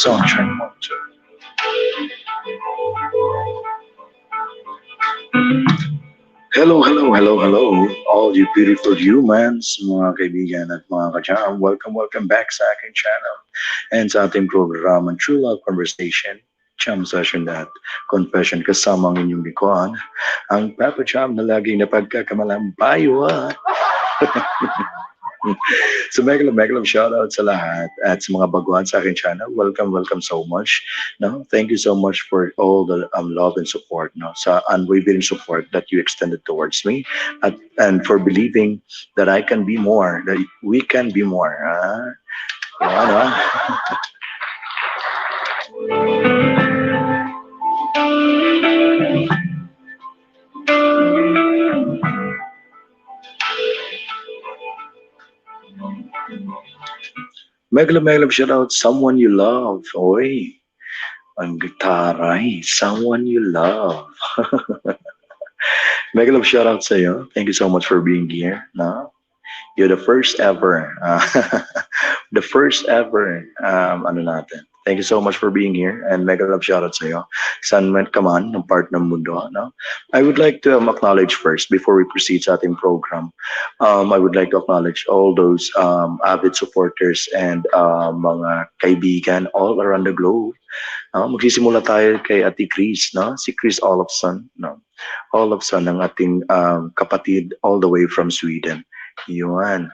So, track one, two. Hello, all you beautiful humans, mga kaibigan at mga kajam. Welcome back sa aking channel and sa ating programang True Love Conversation, Jam Session at Confession kasama ang inyong likuan, ang Papa Jam na laging napagkakamalang baywa. So mega love shout out sa lahat at sa mga baguhan sa aking channel. Welcome so much. No, thank you so much for all the love and support. No, sa unwavering support that you extended towards me, and for believing that I can be more, that we can be more. Yan, mega love shout out someone you love. Oy, ang gitaray, someone you love. Mega love shout out sa iyo. Thank you so much for being here. No? You're the first ever, the first ever, ano natin. Thank you so much for being here and mega love shout out sa iyo. Saan man ka man, ng part ng mundo. No? I would like to acknowledge first, before we proceed sa ating program, I would like to acknowledge all those avid supporters and mga kaibigan all around the globe. Magsisimula tayo kay Ate Chris, no? Si Chris Olofsson, no? Olofsson, ang ating kapatid all the way from Sweden. Yun.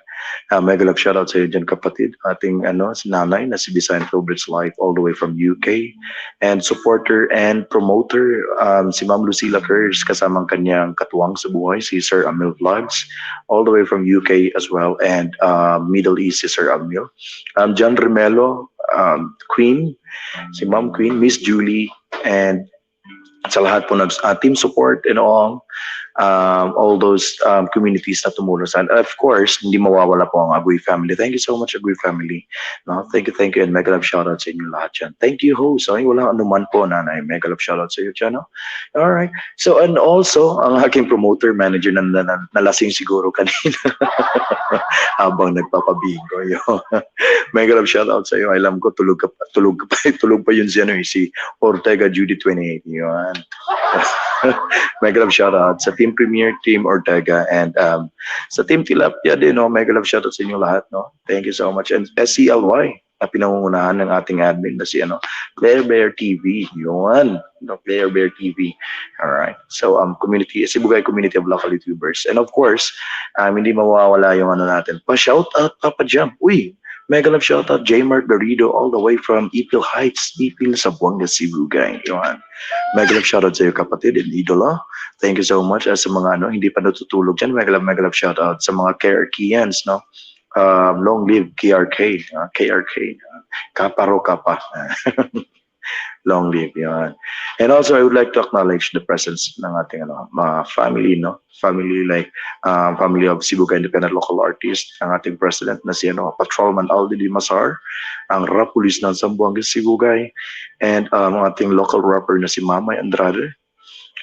Mega love shoutout sa iyo dyan kapatid. Ating si nanay na si Bisayan Roberts Life all the way from UK. And supporter and promoter si Ma'am Lucila Kers kasamang kanyang katuwang sa buhay si Sir Amil Vlogs all the way from UK as well. And Middle East si Sir Amil. John Remelo, Queen, si Ma'am Queen, Miss Julie, and sa lahat po ng team support and all those communities na tumulong sa. Of course, hindi mawawala po ang Agoy family. Thank you so much, Agoy family. No, thank you, and mega love shoutout sa inyo lahat dyan. Thank you, host. Ay, walang anuman po, nanay. Mega love shoutout sa iyo dyan, no? Alright. So, and also, ang aking promoter manager na nalasing siguro kanina habang nagpapabingo. Mega love shoutout sa iyo. Alam ko, tulog pa yun si Ortega Judy 28. Yun. Mega love shoutout sa Team Premier, Team Ortega, and sa Team Tilapia din, no? Mega love shoutout sa inyo lahat, no? Thank you so much. And SCLY, na pinangungunahan ng ating admin na si Player Bear TV. Yun, no? Player Bear TV. Alright. So, community, Sibugay Community of Local YouTubers. And of course, hindi mawawala yung natin. Pa-shout out, Papa Jam. Uy, mega love shoutout J. Mark Garrido all the way from Ipil Heights, Ipil, Zamboanga, Sibugay. Yun. Mega love shoutout sa iyo kapatid and idolo. Thank you so much. Sa mga hindi pa natutulog dyan, mega love shoutout sa mga KRKians, no? Long live KRK, KRK, Kaparo Kapa. Long live, yan. And also, I would like to acknowledge the presence ng ating mga family, no? Family like family of Sibugay Independent Local Artist, ang ating president na si Patrolman Aldi Dimasar, ang rap police ng Zamboanga Sibugay, and ang ating local rapper na si Mamay Andrade.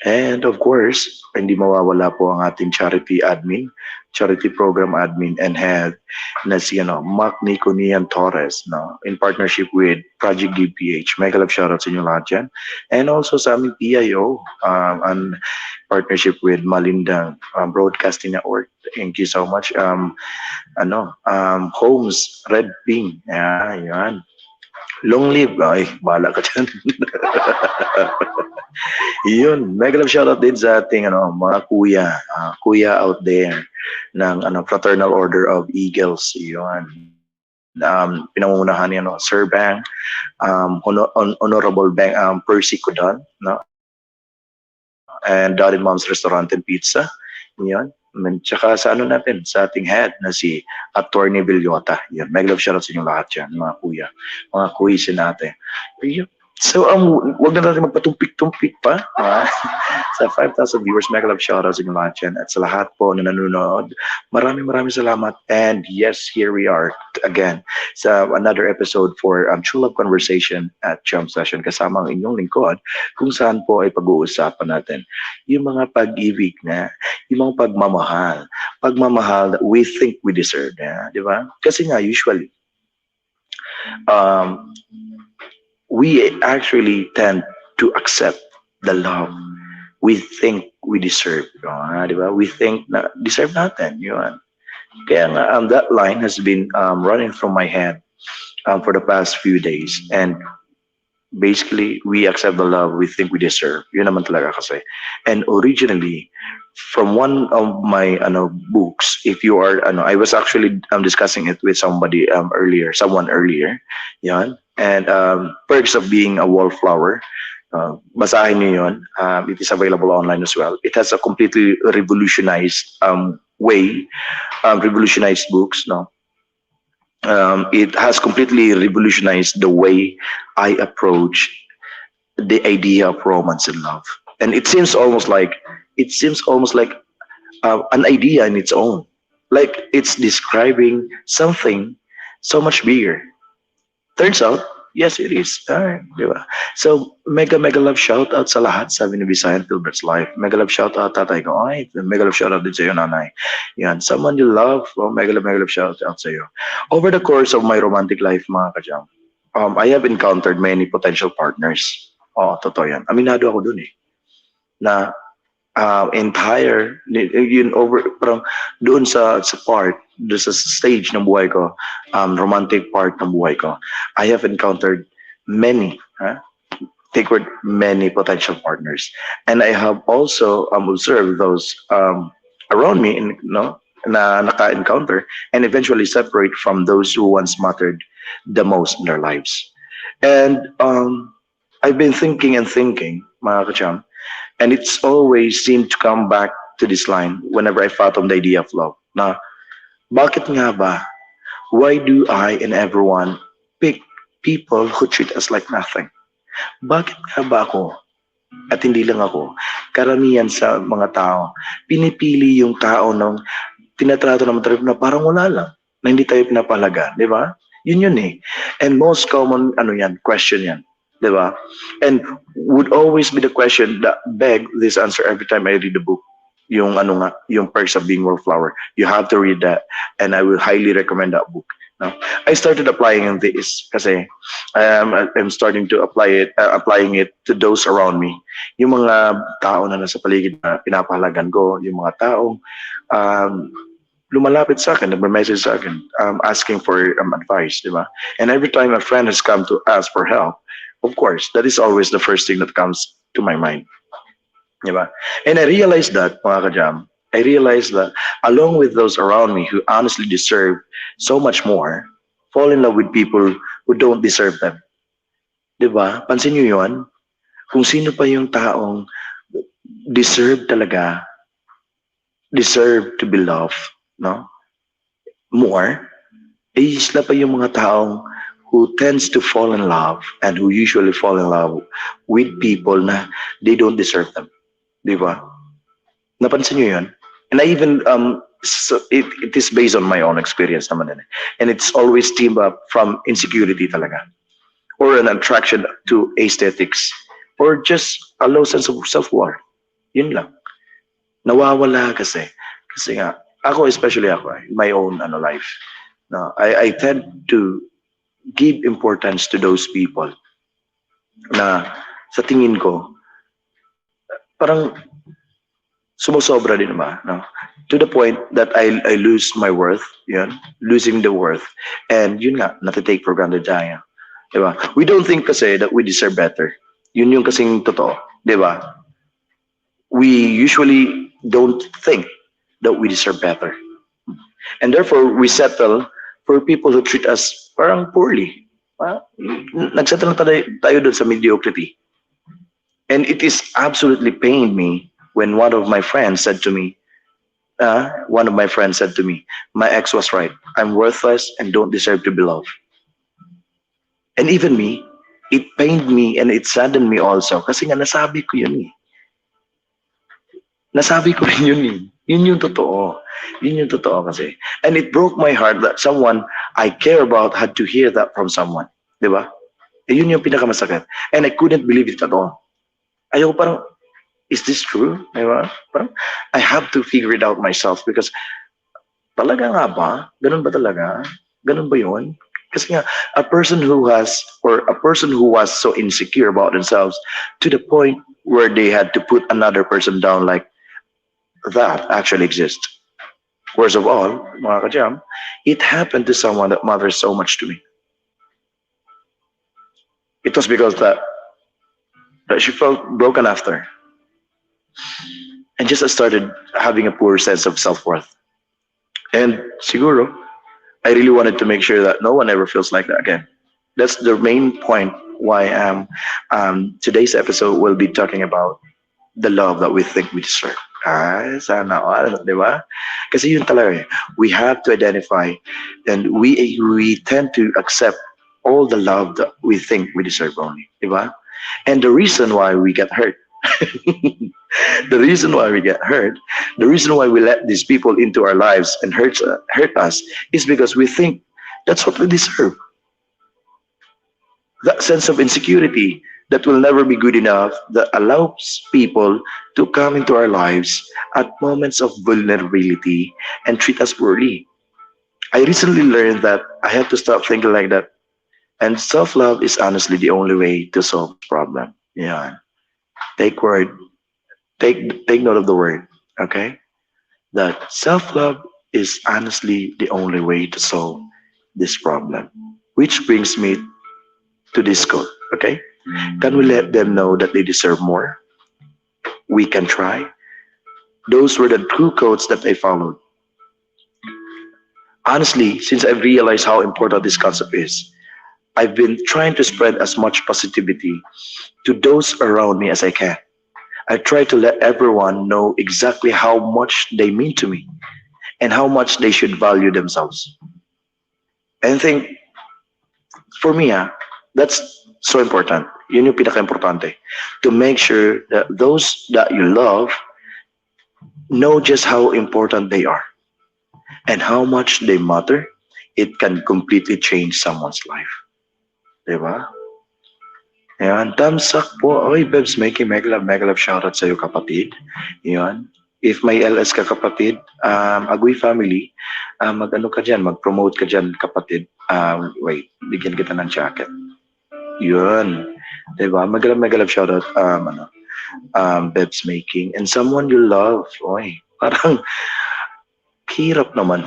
And of course, hindi mawawala po ang ating charity program admin and head na si Mac Niconian Torres, no? In partnership with Project GPH. Mega love shoutout sa inyo lahat dyan. And also sa aming PIO, and partnership with Malindang Broadcasting Network. Thank you so much. Homes, Red Ping. Yan. Long live, ay, bahala ka dyan. Yun, mega love shoutout din sa ating mga kuya, kuya out there ng Fraternal Order of Eagles. Yun. Pinangungunahan ni Sir Bang, Honorable Bang Percy Codan, no? And Dad and Mom's Restaurant and Pizza. Yun. And tsaka sa natin, sa ating head na si Attorney Villota. Yan, mega love shoutout sa inyong lahat yan, mga kuya. Mga kuya natin. Yun. So, wag na natin magpatumpik-tumpik pa. Sa 5,000 viewers, mega love shoutout sa inyong lahat yan. At sa lahat po na nanonood, maraming salamat. And yes, here we are again sa another episode for True Love Conversation at Chum Session kasama ang inyong lingkod kung saan po ay pag-uusapan natin yung mga pag-ibig na, yung mga pagmamahal that we think we deserve. Di ba? Kasi nga, usually, um, we actually tend to accept the love we think we deserve. Di ba? We think na deserve natin. Yun. Kaya nga, that line has been running from my head for the past few days. And basically, we accept the love we think we deserve. Yun naman talaga kasi. And originally, from one of my books, if you are, I was actually discussing it with someone earlier. Yan. And Perks of Being a Wallflower. Basahin niyo yun. It is available online as well. It has a completely revolutionized way, revolutionized books. No, it has completely revolutionized the way I approach the idea of romance and love. And it seems almost like an idea in its own. Like it's describing something so much bigger. Turns out, yes, it is. Di ba? So, mega love shout out sa lahat, sabi ni Visayan Filbert's Life. Mega love shout out tatay ko. Ay, mega love shout out din sa iyo, nanay. Yan, someone you love, mega love shout out sa iyo. Over the course of my romantic life, mga kajam, I have encountered many potential partners. Totoo yan. Aminado ako dun eh. Na parang doon sa part, doon sa stage ng buhay ko, romantic part ng buhay ko, I have encountered many, take word, many potential partners, and I have also observed those around me, na naka-encounter and eventually separate from those who once mattered the most in their lives. And I've been thinking and thinking, mga kacham, and it's always seemed to come back to this line whenever I fathom the idea of love. Na, bakit nga ba? Why do I and everyone pick people who treat us like nothing? Bakit nga ba ako? At hindi lang ako. Karamihan sa mga tao, pinipili yung tao ng tinatrato naman tayo na parang wala lang, na hindi tayo pinapalaga. Di ba? Yun eh. And most common, question yan. Diba? And would always be the question that beg this answer every time I read the book. Yung yung Perks of Being Wallflower. You have to read that, and I will highly recommend that book. No? I started applying this kasi I'm starting to applying it to those around me. Yung mga tao na nasa paligid na pinapahalagan ko, yung mga taong lumalapit sa akin, nagme-message sa akin, asking for advice, di ba? And every time a friend has come to ask for help, of course, that is always the first thing that comes to my mind. Diba? And I realized that, mga kajam, I realized that along with those around me who honestly deserve so much more, fall in love with people who don't deserve them. Diba? Pansin nyo yun? Kung sino pa yung taong deserve talaga, deserve to be loved, no? More, sila pa yung mga taong who tends to fall in love and who usually fall in love with people na they don't deserve them. Di ba? Napansin nyo yun? And I even, so it is based on my own experience naman din. And it's always teamed up from insecurity talaga. Or an attraction to aesthetics. Or just a low sense of self-worth. Yun lang. Nawawala kasi. Kasi nga, especially ako, my own life. No, I tend to give importance to those people na sa tingin ko parang sumusobra din ba, no? To the point that I lose my worth, yun, losing the worth, and yun nga, natitake for granted tayo. Di ba? We don't think kasi that we deserve better. Yun yung kasing totoo. Di ba? We usually don't think that we deserve better. And therefore, we settle for people who treat us parang poorly. Ah, nagsettle na tayo doon sa mediocrity. And it is absolutely pained me when one of my friends said to me, my ex was right. I'm worthless and don't deserve to be loved. And even me, it pained me and it saddened me also. Kasi nga nasabi ko yun eh. Nasabi ko rin yun eh. Yun yung totoo. Yun yung totoo kasi. And it broke my heart that someone I care about had to hear that from someone. Di ba? Eh, yun yung pinakamasakit. And I couldn't believe it at all. Ayaw parang, is this true? Di ba? Parang, I have to figure it out myself because talaga nga ba? Ganun ba talaga? Ganun ba yun? Kasi nga, a person who was so insecure about themselves to the point where they had to put another person down like that actually exists. Worst of all, mga kajam, it happened to someone that matters so much to me. It was because that she felt broken after and just started having a poor sense of self-worth. And siguro, I really wanted to make sure that no one ever feels like that again. That's the main point why today's episode will be talking about the love that we think we deserve. Ah, sana all, di ba? Kasi yun talaga eh. We have to identify and we tend to accept all the love that we think we deserve only, di ba? And the reason why we get hurt, the reason why we get hurt, the reason why we let these people into our lives and hurt us is because we think that's what we deserve. That sense of insecurity that will never be good enough that allows people to come into our lives at moments of vulnerability and treat us poorly. I recently learned that I have to stop thinking like that. And self-love is honestly the only way to solve this problem. Yeah. Take word, take note of the word, okay? That self-love is honestly the only way to solve this problem. Which brings me to this quote, okay? Can we let them know that they deserve more? We can try. Those were the two quotes that I followed. Honestly, since I've realized how important this concept is, I've been trying to spread as much positivity to those around me as I can. I try to let everyone know exactly how much they mean to me and how much they should value themselves. And I think for me, that's so important. Yun yung pinaka-importante. To make sure that those that you love know just how important they are and how much they matter. It can completely change someone's life. Diba? Ayan, thumbs up po. Oy, Bebs, mega love shoutout sa'yo, kapatid. Ayan. If may LS ka, kapatid, Agoy family, mag-ano ka dyan, mag-promote ka dyan, kapatid. Wait, bigyan kita ng jacket. Yun. Diba? Mega love shoutout, Bebs making. And someone you love. Oy, parang hirap naman.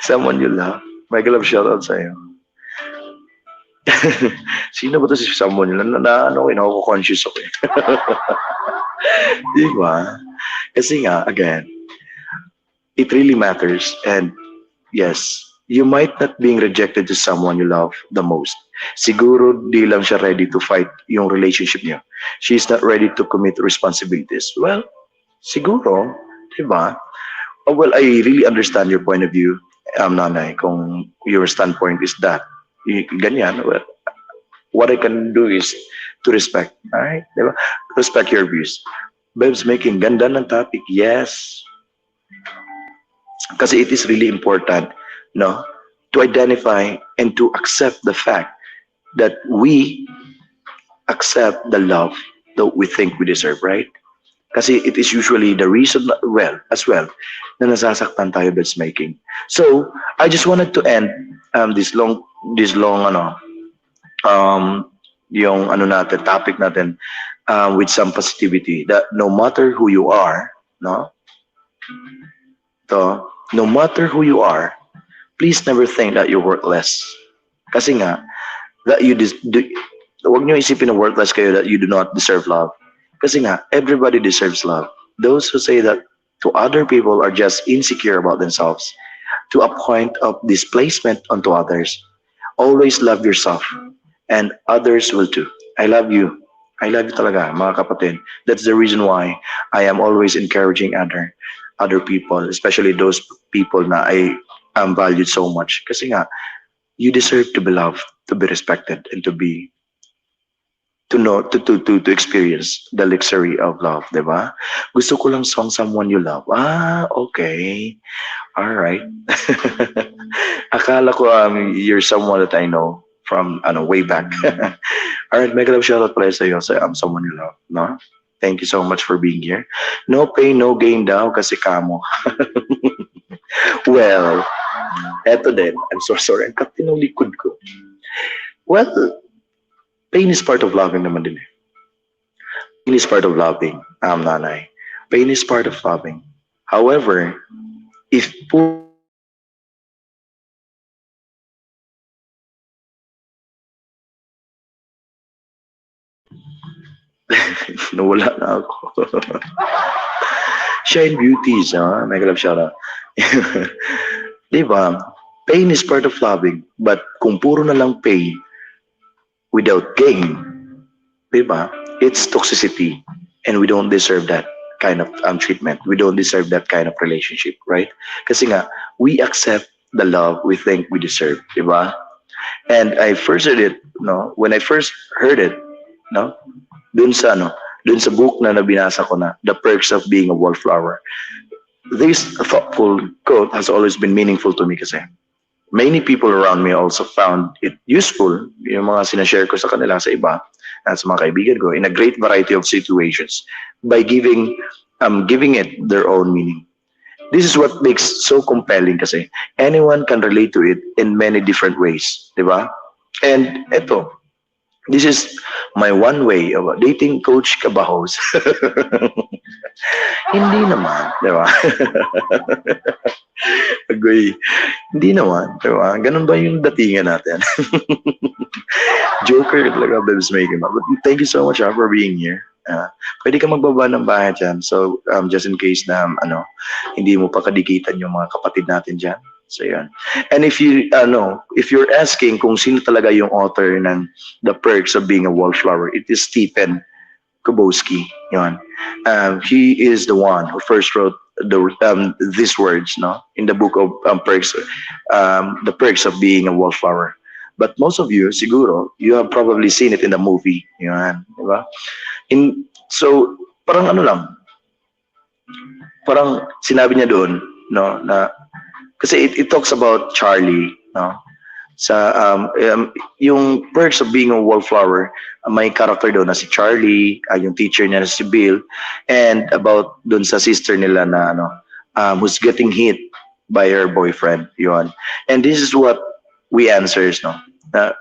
Someone you love. Mega love shoutout sa'yo. Sino ba to si someone yun? Ano ko, ako-conscious ako eh. Di ba? Kasi nga, again, it really matters. And yes, you might not being rejected to someone you love the most. Siguro di lang siya ready to fight yung relationship niyo. She's not ready to commit responsibilities. Well, siguro, di ba? Oh, well, I really understand your point of view, nanay, kung your standpoint is that. Ganyan, well, what I can do is to respect, alright? Diba? Respect your views. Babes making ganda ng topic, yes. Kasi it is really important, no, to identify and to accept the fact that we accept the love that we think we deserve, right? Kasi it is usually the reason, as well, na nasasaktan tayo babes making. So, I just wanted to end this long yung topic natin with some positivity that no matter who you are, no no matter who you are, please never think that you're worthless. Kasi nga, that you huwag niyo isipin na worthless kayo, that you do not deserve love. Kasi nga, everybody deserves love. Those who say that to other people are just insecure about themselves, to a point of displacement onto others. Always love yourself, and others will too. I love you. I love you talaga, mga kapatid. That's the reason why I am always encouraging other people, especially those people na I am valued so much. Kasi nga, you deserve to be loved, to be respected, and to know to experience the luxury of love, 'di ba? Gusto ko lang song someone you love. Ah, okay. All right. Akala ko you're someone that I know from way back. All right, mega love shoutout pala sa iyo, sa someone you love, no? Thank you so much for being here. No pain, no gain daw kasi kamo. Well, eto din. I'm so sorry. Ang kapti ng likod ko. Well, pain is part of loving naman din eh. Pain is part of loving, nanay. Pain is part of loving. However, if nawala na ako. Shine Beauties, ha? Mega love shoutout. Di ba? Pain is part of loving, but kung puro na lang pain without gain, di ba? It's toxicity, and we don't deserve that kind of treatment. We don't deserve that kind of relationship, right? Kasi nga, we accept the love we think we deserve, di ba? And I first heard it, no? When I first heard it, no? Dun sa book na nabinasa ko na, The Perks of Being a Wallflower. This thoughtful quote has always been meaningful to me kasi many people around me also found it useful, yung mga sinashare ko sa kanila sa iba at sa mga kaibigan ko, in a great variety of situations by giving it their own meaning. This is what makes so compelling kasi anyone can relate to it in many different ways, di ba? And eto, this is my one way of dating Coach Kabahos. Hindi naman, di ba? Agoy. Hindi naman, di ba? Ganun ba yung datingan natin? Joker talaga, Bebs Making. But thank you so much for being here. Pwede ka magbaba ng bahay dyan. So, just in case na, hindi mo pa kadikitan yung mga kapatid natin dyan. So, yan. And if you're asking kung sino talaga yung author ng The Perks of Being a Wallflower, it is Stephen Chbosky. Yan. He is the one who first wrote these words, no, in the book of Perks, The Perks of Being a Wallflower. But most of you, siguro, you have probably seen it in the movie. Yan. Diba? So, parang parang sinabi niya doon, no, na kasi it talks about Charlie, no? Sa yung Perks of Being a Wallflower, may character doon na si Charlie, yung teacher niya na si Bill, and about doon sa sister nila na who's getting hit by her boyfriend, yun. And this is what we answers, no?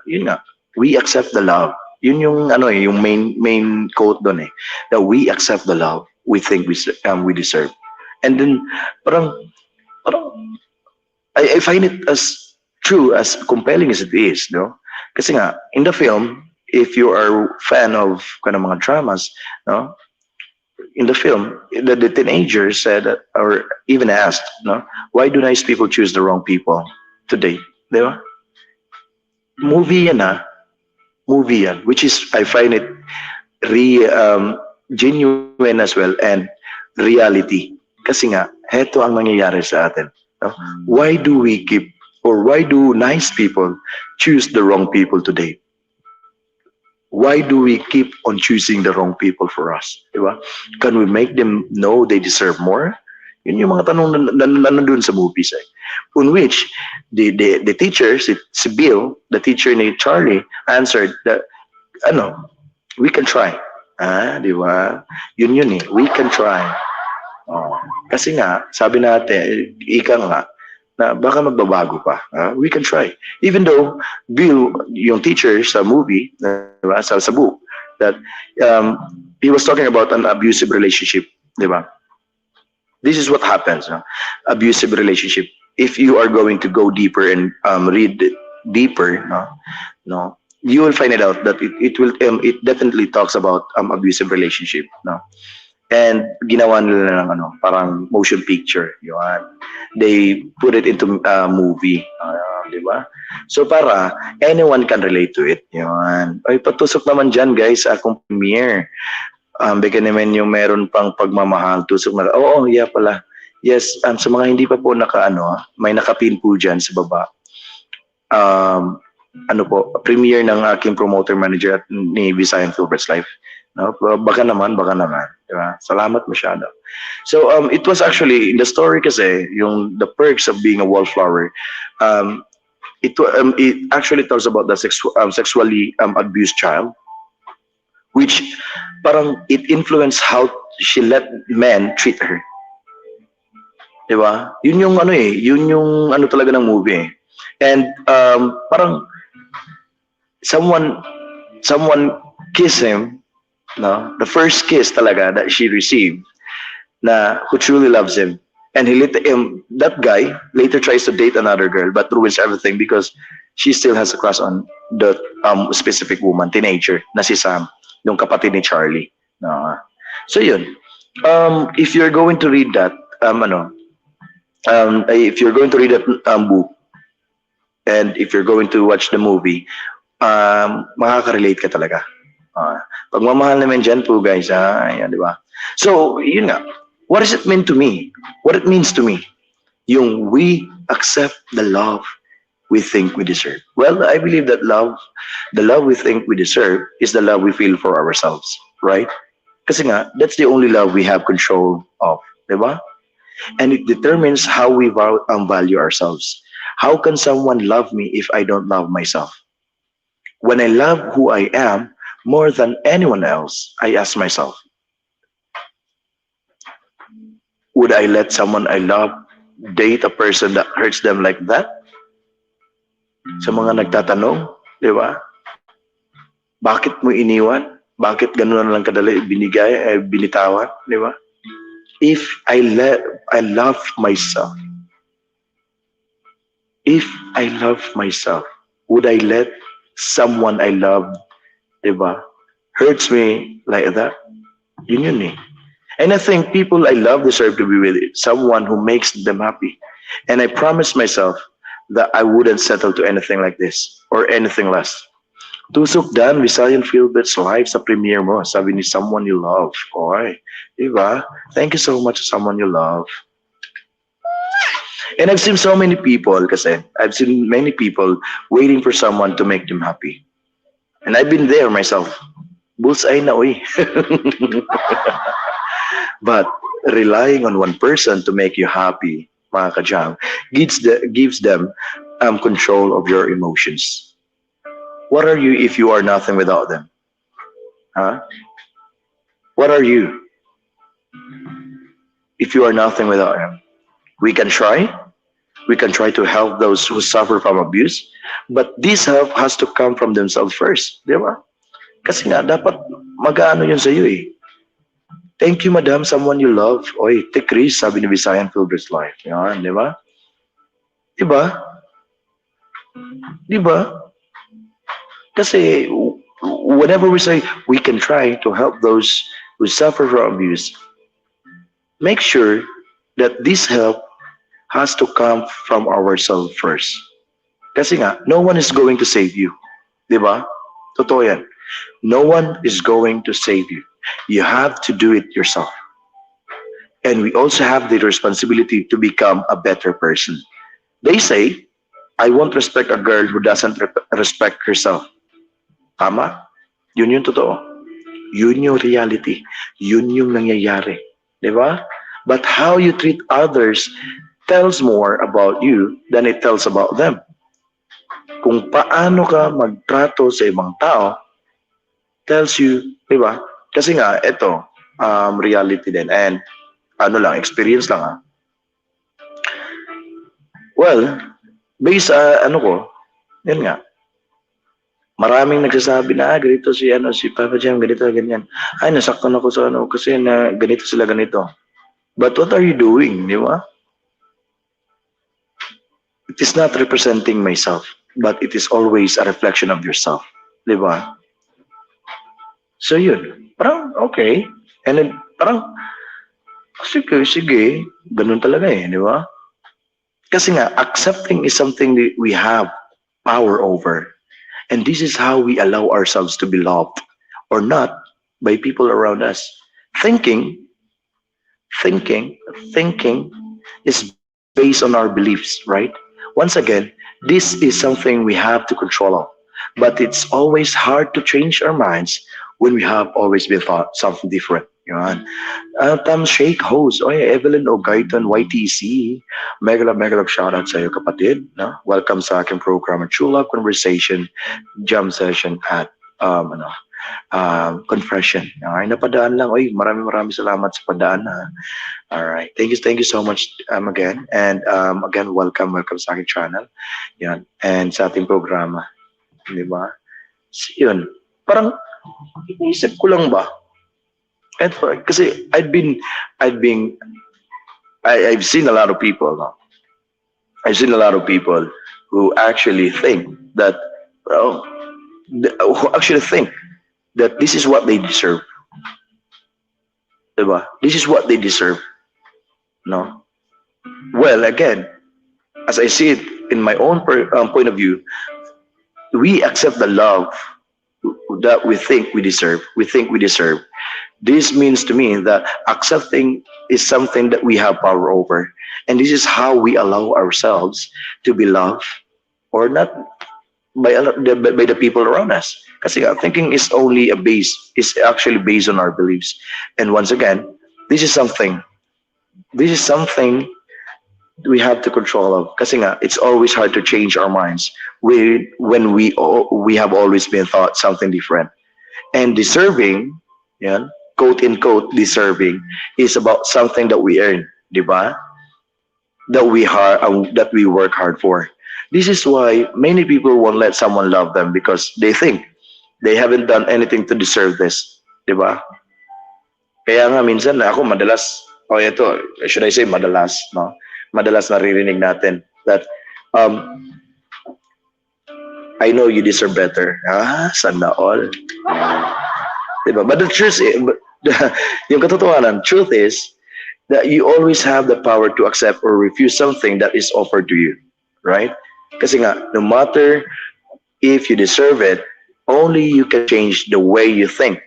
Yun nga, we accept the love. Yun yung yung main quote doon eh, that we accept the love we think we deserve. And then parang I find it as true, as compelling as it is, no? Kasi nga, in the film, if you are a fan of mga dramas, no? In the film, the teenager said, or even asked, no? Why do nice people choose the wrong people to date? Di ba? Movie yan, which is, I find it genuine as well, and reality. Kasi nga, heto ang nangyayari sa atin. No? Why do nice people choose the wrong people today? Why do we keep on choosing the wrong people for us? Diba? Can we make them know they deserve more? Yun yung mga tanong na nandun sa movies. On which, the teacher, si Bill, the teacher ni Charlie, answered that, we can try. Diba? Yun eh, we can try. Kasi nga, sabi natin, ika nga, na baka magbabago pa. We can try. Even though Bill, yung teacher sa movie, sa book, that he was talking about an abusive relationship, di ba? This is what happens, abusive relationship. If you are going to go deeper and read deeper, no, you will find it out that it definitely talks about abusive relationship, no? And ginawa nila ng ano, parang motion picture, yun. They put it into movie, di ba? So para anyone can relate to it, yun. Ay, patusok naman dyan guys sa akong premiere. Bigyan naman yung meron pang pagmamahal, tusok na, oo, yeah pala. Yes, sa mga hindi pa po may nakapin po dyan sa baba. Um, ano po, premiere ng aking promoter manager at ni Visayan Filbert's Life. No? Baka naman. Diba? Salamat masyado. So, it was actually, in the story kasi, yung the perks of being a wallflower, it actually talks about the sexually abused child, which parang it influenced how she let men treat her. Diba? Yun yung ano eh, yun yung ano talaga ng movie eh. And parang someone kissed him, no? The first kiss talaga that she received, na who truly loves him. And that guy later tries to date another girl but ruins everything because she still has a crush on the specific woman, teenager, na si Sam, yung kapatid ni Charlie. No? So yun. If you're going to read that, if you're going to read that book, and if you're going to watch the movie, makaka-relate ka talaga. Pagmamahal naman dyan po guys, ayan, di ba? So, yun nga, what does it mean to me? What it means to me? Yung we accept the love we think we deserve. Well, I believe that the love we think we deserve is the love we feel for ourselves, right? Kasi nga, that's the only love we have control of, di ba? And it determines how we value ourselves. How can someone love me if I don't love myself? When I love who I am more than anyone else, I ask myself, would I let someone I love date a person that hurts them like that? Sa mga nagtatanong, di ba? Bakit mo iniwan? Bakit ganun lang kadali binitawan, di ba? If I love myself, would I let someone I love, diba, hurts me like that? Yun eh. And I think people I love deserve to be with someone who makes them happy. And I promised myself that I wouldn't settle to anything like this or anything less. Tusok Dan, Visayan Filbert's Life sa premiere mo, sabi ni Someone You Love. Oy, diba? Thank you so much, Someone You Love. And I've seen so many people kasi, I've seen many people waiting for someone to make them happy. And I've been there myself. Bullseye na, oy. But relying on one person to make you happy, mga kajam, gives them control of your emotions. What are you if you are nothing without them? Huh? What are you if you are nothing without them? We can try. We can try to help those who suffer from abuse. But this help has to come from themselves first. Di ba? Kasi nga, dapat mag-ano yun sa iyo eh. Thank you, madam, someone you love. Oy, take Chris, sabi ni Visayan Filbert's Life. Yan, di ba? Di ba? Di ba? Kasi whenever we say we can try to help those who suffer from abuse, make sure that this help has to come from ourselves first. Kasi nga, no one is going to save you. Di ba? Totoo yan. No one is going to save you. You have to do it yourself. And we also have the responsibility to become a better person. They say, I won't respect a girl who doesn't respect herself. Tama? Yun yung totoo. Yun yung reality. Yun yung nangyayari. Di ba? But how you treat others tells more about you than it tells about them. Kung paano ka magtrato sa ibang tao, tells you, di ba? Kasi nga, ito, reality din. And, experience lang Well, based yun nga, maraming nagsasabi na, ganito si Papa Jam, ganito, ganyan. Ay, nasaktan ako sa kasi na ganito sila ganito. But what are you doing, di ba? It is not representing myself, but it is always a reflection of yourself. Di ba? So yun, parang okay. And then parang, sige, sige, ganun talaga eh, di ba? Kasi nga, accepting is something that we have power over. And this is how we allow ourselves to be loved or not by people around us. Thinking, thinking, thinking is based on our beliefs, right? Once again, this is something we have to control of. But it's always hard to change our minds when we have always been thought something different. Yan. Tam Shake host. Oy, Evelyn Ogaiton, YTC. Mega love shoutout sa iyo, kapatid. No? Welcome sa aking program, True Love Conversation Jam Session at Confession. Okay, napadaan lang. Oy, maraming salamat sa padaan. Ha? All right. Thank you so much again. And again, welcome sa aking channel. Yan. And sa ating programa. Di ba? So, yun. Parang, iniisip ko lang ba? And kasi I've been, I've seen a lot of people. No? I've seen a lot of people who actually think that, well, who actually think that this is what they deserve. Diba? This is what they deserve. No? Well, again, as I see it in my own point of view, we accept the love that we think we deserve. We think we deserve. This means to me that accepting is something that we have power over. And this is how we allow ourselves to be loved or not by the people around us. Kasi thinking is only a base, is actually based on our beliefs. And once again, this is something, this is something we have to control of. Kasi it's always hard to change our minds when we have always been thought something different. And deserving, yeah, quote unquote deserving, is about something that we earn, di ba? That we work hard for. This is why many people won't let someone love them because they think they haven't done anything to deserve this, di ba? Kaya nga minsan ako madalas, ito, should I say madalas, no? Madalas naririnig natin that I know you deserve better. Sana all. Diba? But the truth is, yung katotohanan, truth is that you always have the power to accept or refuse something that is offered to you, right? Kasi no matter if you deserve it, only you can change the way you think,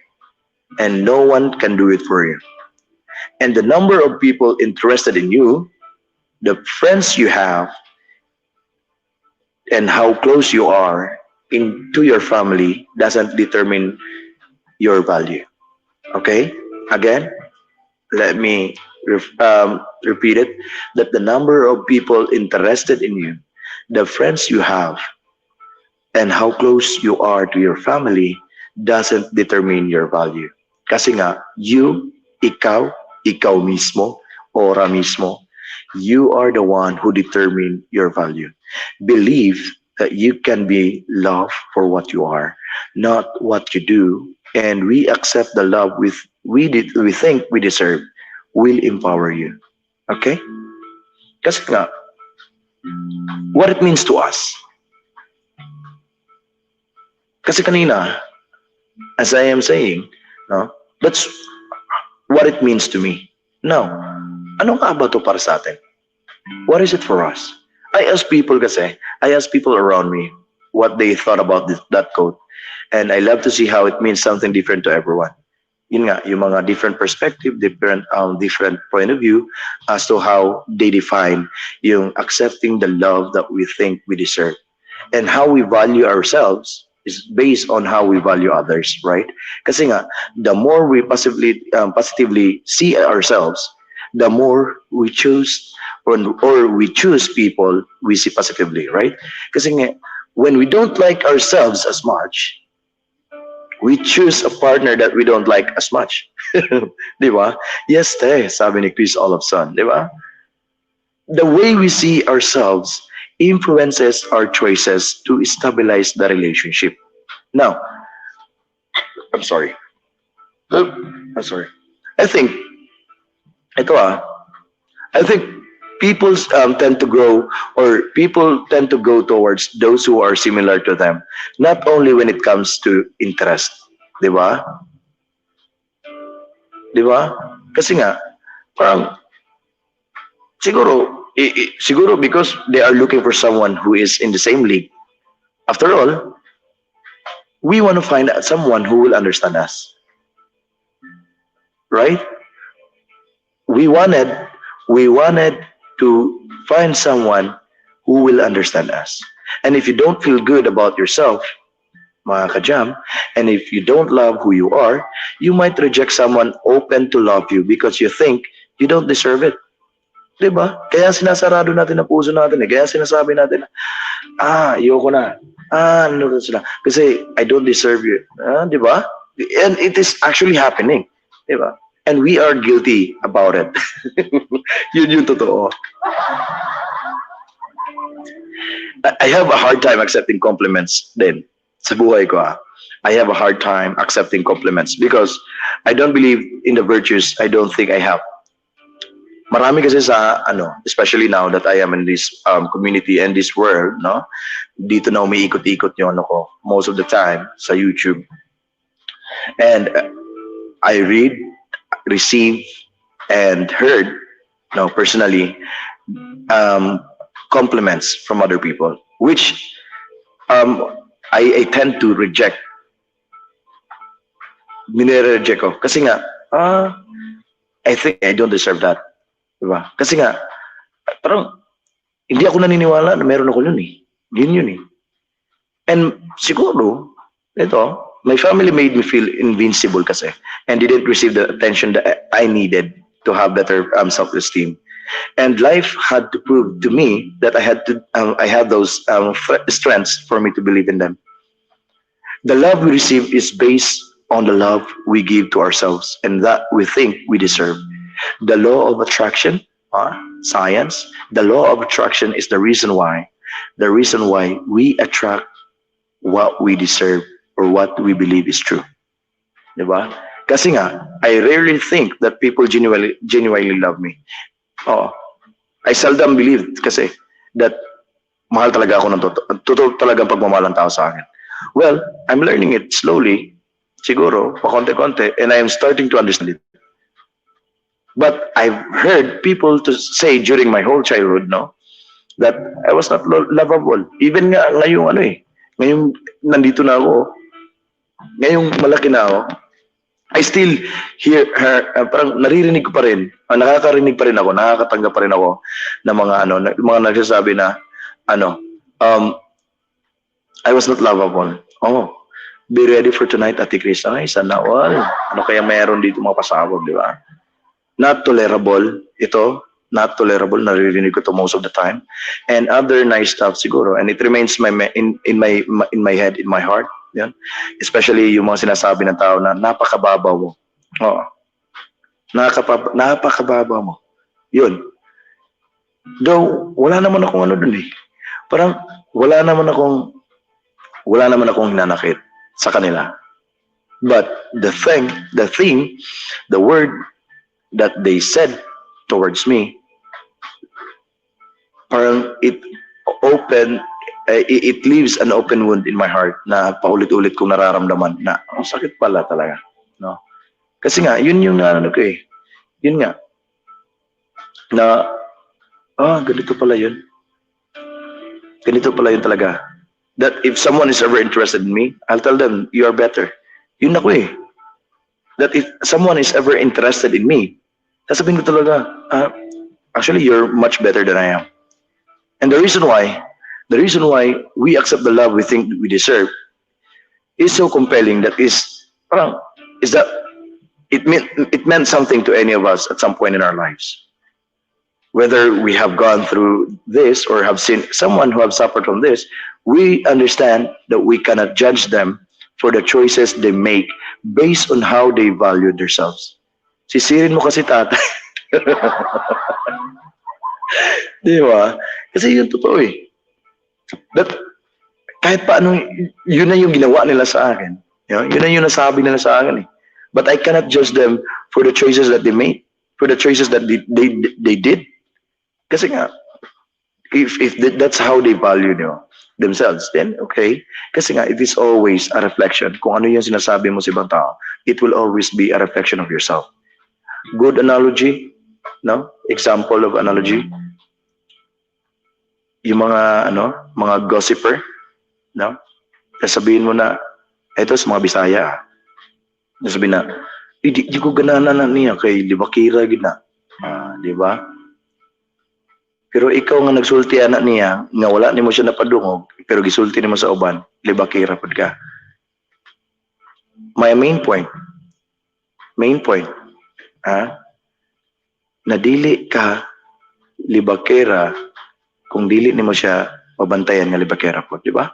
and no one can do it for you. And the number of people interested in you, the friends you have, and how close you are to your family doesn't determine your value. Okay? Again, let me repeat it, that the number of people interested in you, the friends you have, and how close you are to your family doesn't determine your value. Kasi ikaw mismo, ora mismo, you are the one who determine your value. Believe that you can be loved for what you are, not what you do, and we accept the love we think we deserve will empower you. Okay? Kasi what it means to us. Kasi kanina, as I am saying, no, that's what it means to me. Now, ano nga ba to para sa atin? What is it for us? I ask people around me what they thought about that quote. And I love to see how it means something different to everyone. Yun nga, yung mga different perspective, different point of view as to how they define yung accepting the love that we think we deserve. And how we value ourselves is based on how we value others, right? Kasi the more we positively see ourselves, the more we choose or we choose people we see positively, right? Kasi when we don't like ourselves as much, we choose a partner that we don't like as much. Di ba? Yes, sabi ni Chris Olofsson, di ba? The way we see ourselves influences our choices to stabilize the relationship. Now, I'm sorry. I'm sorry. I think, ito I think people tend to grow, or people tend to go towards those who are similar to them, not only when it comes to interest, di ba? Di ba? Kasi nga, parang siguro because they are looking for someone who is in the same league. After all, we want to find out someone who will understand us, right? We wanted we wanted to find someone who will understand us. And if you don't feel good about yourself, mga kajam, and if you don't love who you are, you might reject someone open to love you because you think you don't deserve it. Diba? Kaya sinasarado natin ang puso natin eh. Kaya sinasabi natin, ayoko na. Ano na sila? Kasi I don't deserve you. Diba? And it is actually happening. Diba? And we are guilty about it. Yun yung totoo. I have a hard time accepting compliments din sa buhay ko. I have a hard time accepting compliments because I don't believe in the virtues I don't think I have. Marami kasi sa especially now that I am in this community and this world, no? Dito na umiikot-ikot yung ko most of the time sa YouTube. And I read, receive, and heard, personally, compliments from other people, which I tend to reject. Nire-reject ko. Kasi nga, I think I don't deserve that. Diba? Kasi nga, parang, hindi ako naniniwala na meron ako yun eh. Yun eh. And siguro, my family made me feel invincible kasi and didn't receive the attention that I needed to have better self-esteem. And life had to prove to me that I had those strengths for me to believe in them. The love we receive is based on the love we give to ourselves and that we think we deserve. The law of attraction, science, the law of attraction is the reason why we attract what we deserve or what we believe is true. Diba? Kasi nga, I rarely think that people genuinely love me. I seldom believe kasi that mahal talaga ako ng totoo talagang pagmamahal ng tao sa akin. Well, I'm learning it slowly, siguro, pakonte-konte, and I am starting to understand it. But I've heard people to say during my whole childhood, that I was not lovable. Even nga ngayong ngayong nandito na ako, ngayong malaki na ako, I still hear her, parang naririnig ko pa rin, nakakarinig pa rin ako, nakakatanggap pa rin ako ng mga nagsasabi na, I was not lovable. Be ready for tonight, Ate Chris. Ay, sana all. Ano kaya meron dito mga pasabog, di ba? Not tolerable, not tolerable, naririnig ko to most of the time. And other nice stuff siguro. And it remains in my head, in my heart. Yan. Especially yung mga sinasabi ng tao na napakababaw mo. Napakababaw mo. Yun. Though, wala naman akong dun eh. Parang, wala naman akong hinanakit sa kanila. But the word that they said towards me, parang it leaves an open wound in my heart na paulit-ulit kong nararamdaman na sakit pala talaga, no? Kasi nga yun yung yun nga na ganito pala yun talaga, that if someone is ever interested in me, I'll tell them you are better. Yun ako eh, that if someone is ever interested in me, sasabihin ko talaga, actually you're much better than I am. And the reason why we accept the love we think we deserve is so compelling, that it meant something to any of us at some point in our lives. Whether we have gone through this or have seen someone who have suffered from this, we understand that we cannot judge them for the choices they make based on how they value themselves. Sisirin mo kasi tatay. Di ba? Kasi yun totoo eh. That, kahit paano, yun na yung ginawa nila sa akin. Yun na yung nasabi nila sa akin eh. But I cannot judge them for the choices that they made, for the choices that they did. Kasi nga, if that's how they value themselves, then okay. Kasi nga, it is always a reflection. Kung ano yung sinasabi mo sa ibang tao, it will always be a reflection of yourself. Good analogy, no? Example of analogy, yung mga gossiper, no? Sabihin mo na, eto sa mga Bisaya, sabihin na, di ko ganana na niya kay di ba kira gid na. Di ba? Pero ikaw nga nagsulti anak niya, nga wala nimo siya napadungog, pero gisulti nimo sa uban, libakira pud ka. My main point, na dili ka libakera kung dili nimo siya pabantayan nga libakera pud, di ba?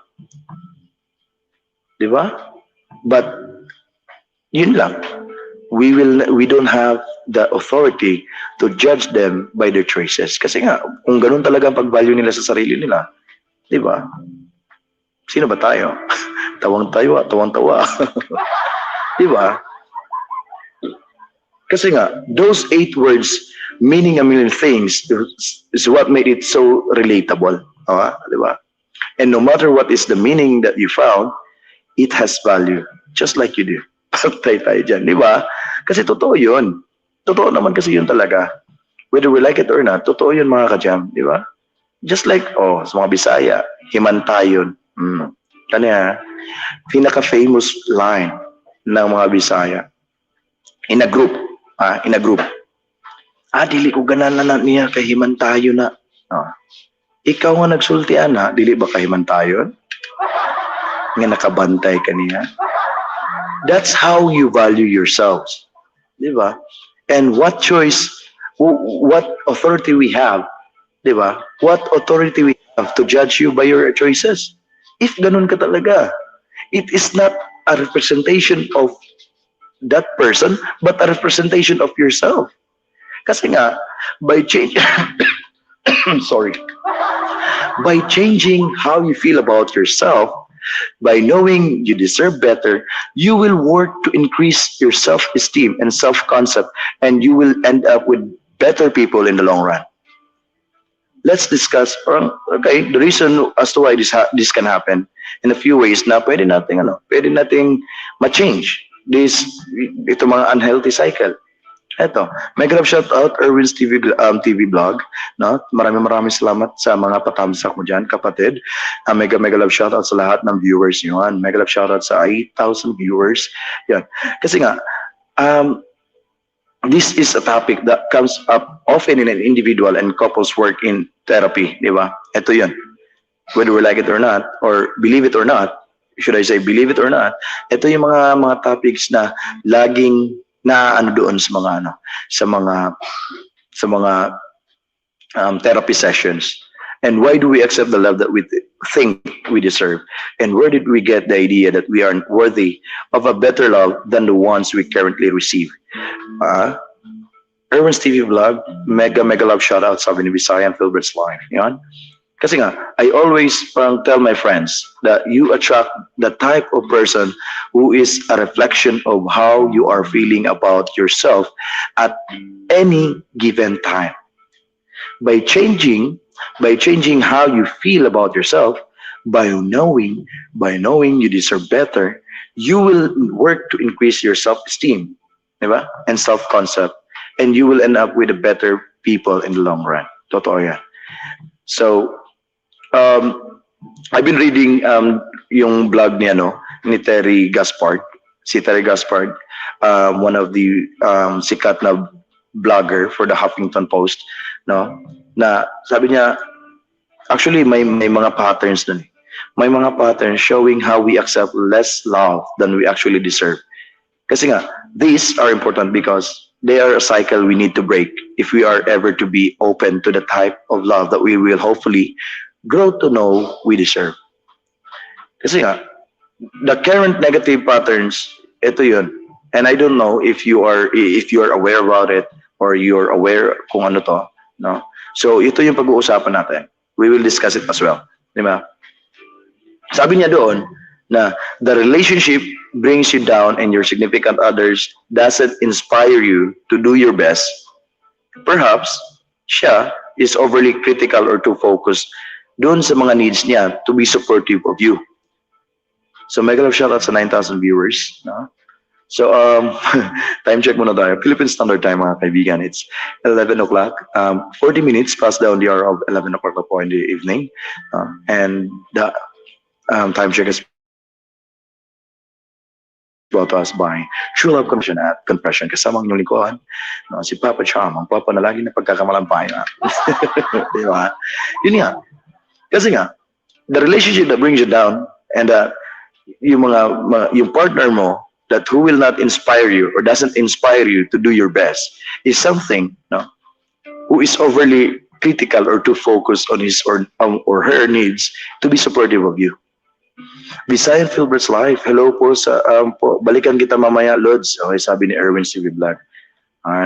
Di ba? But yun lang. We don't have the authority to judge them by their choices. Kasi nga, kung ganun talaga ang pag-value nila sa sarili nila, di ba? Sino ba tayo? Tawang-tawa. Di ba? Kasi nga, those 8 words meaning a million things is what made it so relatable. Di ba? And no matter what is the meaning that you found, it has value. Just like you do. Pagtay tayo dyan, di ba? Kasi totoo yun. Totoo naman kasi yun talaga. Whether we like it or not, totoo yun mga kajam, di ba? Just like, sa mga Bisaya, himantayon. Kanya, pinaka-famous line ng mga Bisaya. In a group. Dili ko ganan na niya kay himantayon na. Ikaw nga nagsultian na, dili ba kay himantayon? Nga nakabantay ka niya. That's how you value yourselves. Di ba? And what choice, what authority we have, di ba? What authority we have to judge you by your choices? If ganun ka talaga, it is not a representation of that person, but a representation of yourself. Kasi nga, by changing, sorry, by changing how you feel about yourself, by knowing you deserve better, you will work to increase your self-esteem and self-concept, and you will end up with better people in the long run. Let's discuss, the reason as to why this can happen in a few ways na pwede nating ma-change ito mga unhealthy cycle. Eto, mega love shout out Erwin's TV blog, no? Maraming salamat sa mga patamsak mo diyan, kapatid. Mega love shout out sa lahat ng viewers niyo. Mega love shout out sa 8,000 viewers. Yan. Kasi nga this is a topic that comes up often in an individual and couples work in therapy, di ba? Ito 'yun. Whether we like it or not, or believe it or not, should I say believe it or not, ito yung mga topics na laging na doon sa mga therapy sessions. And why do we accept the love that we think we deserve? And where did we get the idea that we are worthy of a better love than the ones we currently receive? Erwin's TV vlog, mega love shout out sa Bisaya and Philbert's Life. Yan. Kasi nga, I always tell my friends that you attract the type of person who is a reflection of how you are feeling about yourself at any given time. By changing how you feel about yourself, by knowing you deserve better, you will work to increase your self-esteem, diba? And self-concept, and you will end up with a better people in the long run. Totoo yan. So, I've been reading yung blog ni Terry Gaspard. Si Terry Gaspard, one of the sikat na blogger for the Huffington Post, no? Na sabi niya, actually may mga patterns dun. May mga patterns showing how we accept less love than we actually deserve. Kasi nga, these are important because they are a cycle we need to break if we are ever to be open to the type of love that we will hopefully grow to know we deserve. Kasi nga, the current negative patterns, ito yun. And I don't know if you are aware about it or you're aware kung ano to, no? So ito yung pag-uusapan natin. We will discuss it as well, di ba? Sabi niya doon na the relationship brings you down and your significant others doesn't inspire you to do your best. Perhaps siya is overly critical or too focused doon sa mga needs niya to be supportive of you. So mega love shoutout sa 9,000 viewers. No? So time check muna tayo. Philippine Standard Time mga kaibigan. It's 11 o'clock. 40 minutes past down the hour of 11 o'clock na po in the evening. And the time check is brought to us by True Love Confession at Confession. Kasama ang inyong lingkuhan, no, si Papa Cham, ang Papa na lagi na pagkakamalampay. Di ba? Yun nga. Kasi nga, the relationship that brings you down and yung partner mo that who will not inspire you or doesn't inspire you to do your best is something, no, who is overly critical or too focused on his or her needs to be supportive of you. Visayan Philbert's Life, hello po sa po, balikan kita mamaya, Lods. Okay, sabi ni Erwin CV Vlog.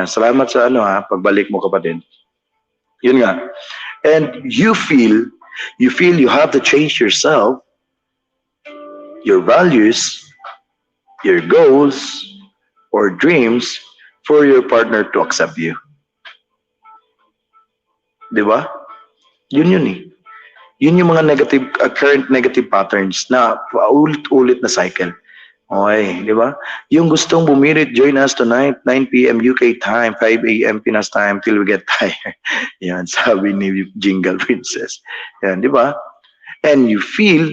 Salamat sa pagbalik mo kapatid. Yun nga. And you feel you have to change yourself, your values, your goals, or dreams for your partner to accept you. Di ba? Yun eh. Yun yung mga current negative patterns na paulit-ulit na cycle. Okay, di ba? Yung gustong bumirit, join us tonight, 9 p.m. UK time, 5 a.m. Pinas time, till we get tired. Yan, sabi ni Jingle Princess. Yan, di ba? And you feel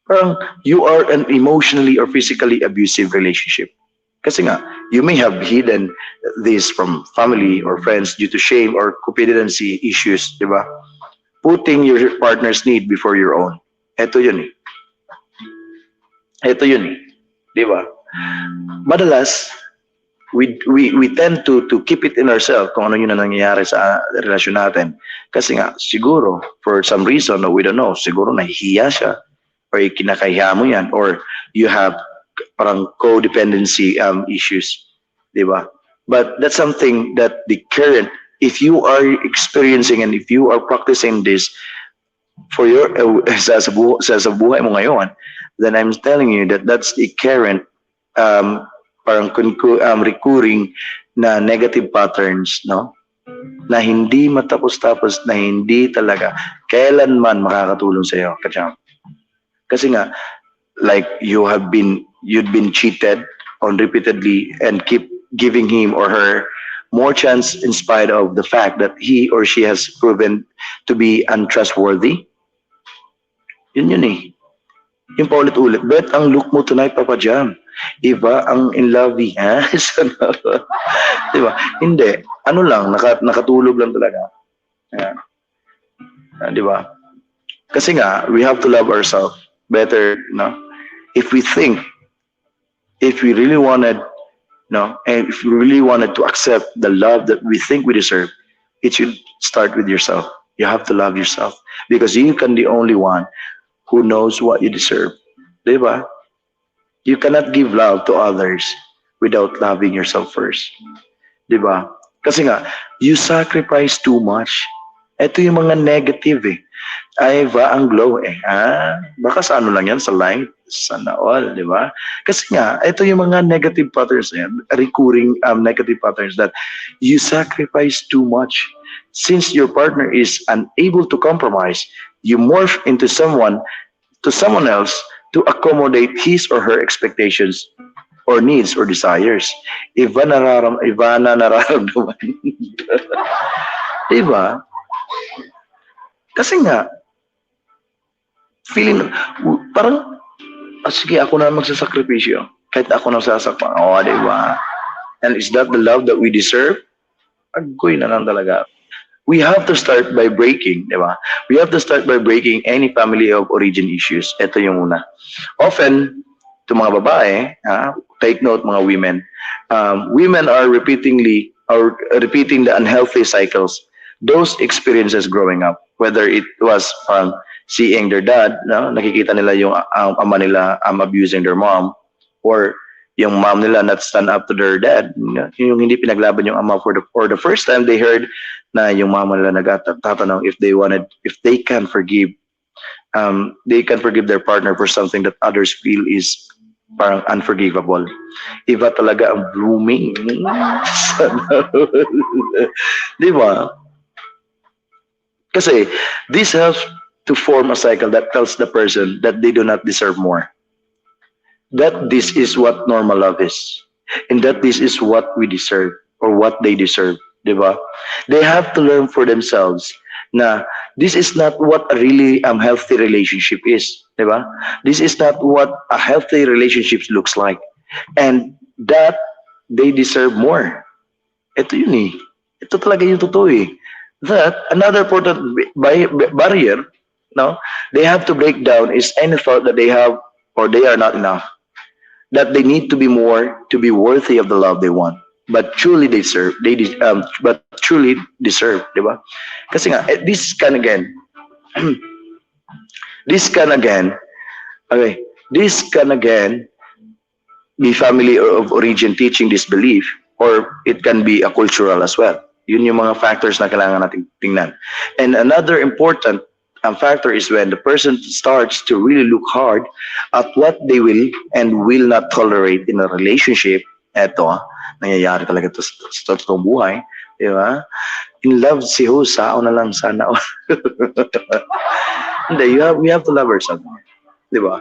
parang you are an emotionally or physically abusive relationship. Kasi nga, you may have hidden this from family or friends due to shame or codependency issues, di ba? Putting your partner's need before your own. Ito yun eh. Ito yun eh. Di ba? Madalas, we tend to keep it in ourselves kung ano yun na nangyayari sa relasyon natin. Kasi nga, siguro, for some reason, we don't know, siguro nahihiya siya or kinakahiya mo yan or you have parang codependency issues. Di ba? But that's something that the current, if you are experiencing and if you are practicing this for your sa buhay mo ngayon, then I'm telling you that that's the current parang recurring na negative patterns, no? Na hindi matapos-tapos, na hindi talaga kailanman makakatulong sa iyo, kacham. Kasi nga, like you'd been cheated on repeatedly and keep giving him or her more chance in spite of the fact that he or she has proven to be untrustworthy. Yun eh. Yung paulit-ulit. Bet ang look mo tonight, Papa Jam. Iba ang in love, ha? Diba? Hindi. Ano lang, nakatulog lang talaga. Ayan. Diba? Kasi nga, we have to love ourselves better, no? If we really wanted, no, and if you really wanted to accept the love that we think we deserve, it should start with yourself. You have to love yourself because you can be the only one who knows what you deserve. Diba? You cannot give love to others without loving yourself first. Diba? Kasi nga, you sacrifice too much. Ito yung mga negative eh. Ay ba ang glow eh. Baka sa ano lang yan, sa light, sana all, di ba? Kasi nga, ito yung mga negative patterns yan, recurring negative patterns that you sacrifice too much. Since your partner is unable to compromise, you morph into someone else to accommodate his or her expectations or needs or desires. Iba na nararamdaman. Diba? Kasi nga, feeling, parang, sige, ako na magsasakripisyo. Kahit ako na sasakpan. Oo, diba? And is that the love that we deserve? Agoy na lang talaga. We have to start by breaking, diba? We have to start by breaking any family of origin issues. Ito yung una. Often, to mga babae, take note mga women, women are repeating the unhealthy cycles, those experiences growing up, whether it was from seeing their dad, no? Nakikita nila yung ama nila abusing their mom, or yung mom nila not stand up to their dad, yung hindi pinaglaban yung ama for the first time they heard na yung mama nila nagtatanong if they can forgive their partner for something that others feel is parang unforgivable. Iba talaga ang blooming. Di ba? Kasi this helps to form a cycle that tells the person that they do not deserve more, that this is what normal love is, and that this is what we deserve or what they deserve, di ba? They have to learn for themselves na this is not what a really healthy relationship is, di ba? This is not what a healthy relationship looks like, and that they deserve more. Ito yun eh. Ito talaga yung totoo eh. That another important barrier, no, they have to break down is any thought that they have or they are not enough, that they need to be more to be worthy of the love they want, but truly deserve. But truly deserve, di ba? Kasi nga, this can again, this can again, okay, this can again be family of origin teaching this belief, or it can be a cultural as well. Yun yung mga factors na kailangan nating tingnan. And another important factor is when the person starts to really look hard at what they will and will not tolerate in a relationship. Eto, nangyayari talaga to sa totoong buhay. Di ba? In love si Husa, o na lang sana. Hindi, we have to love ourselves. Di ba?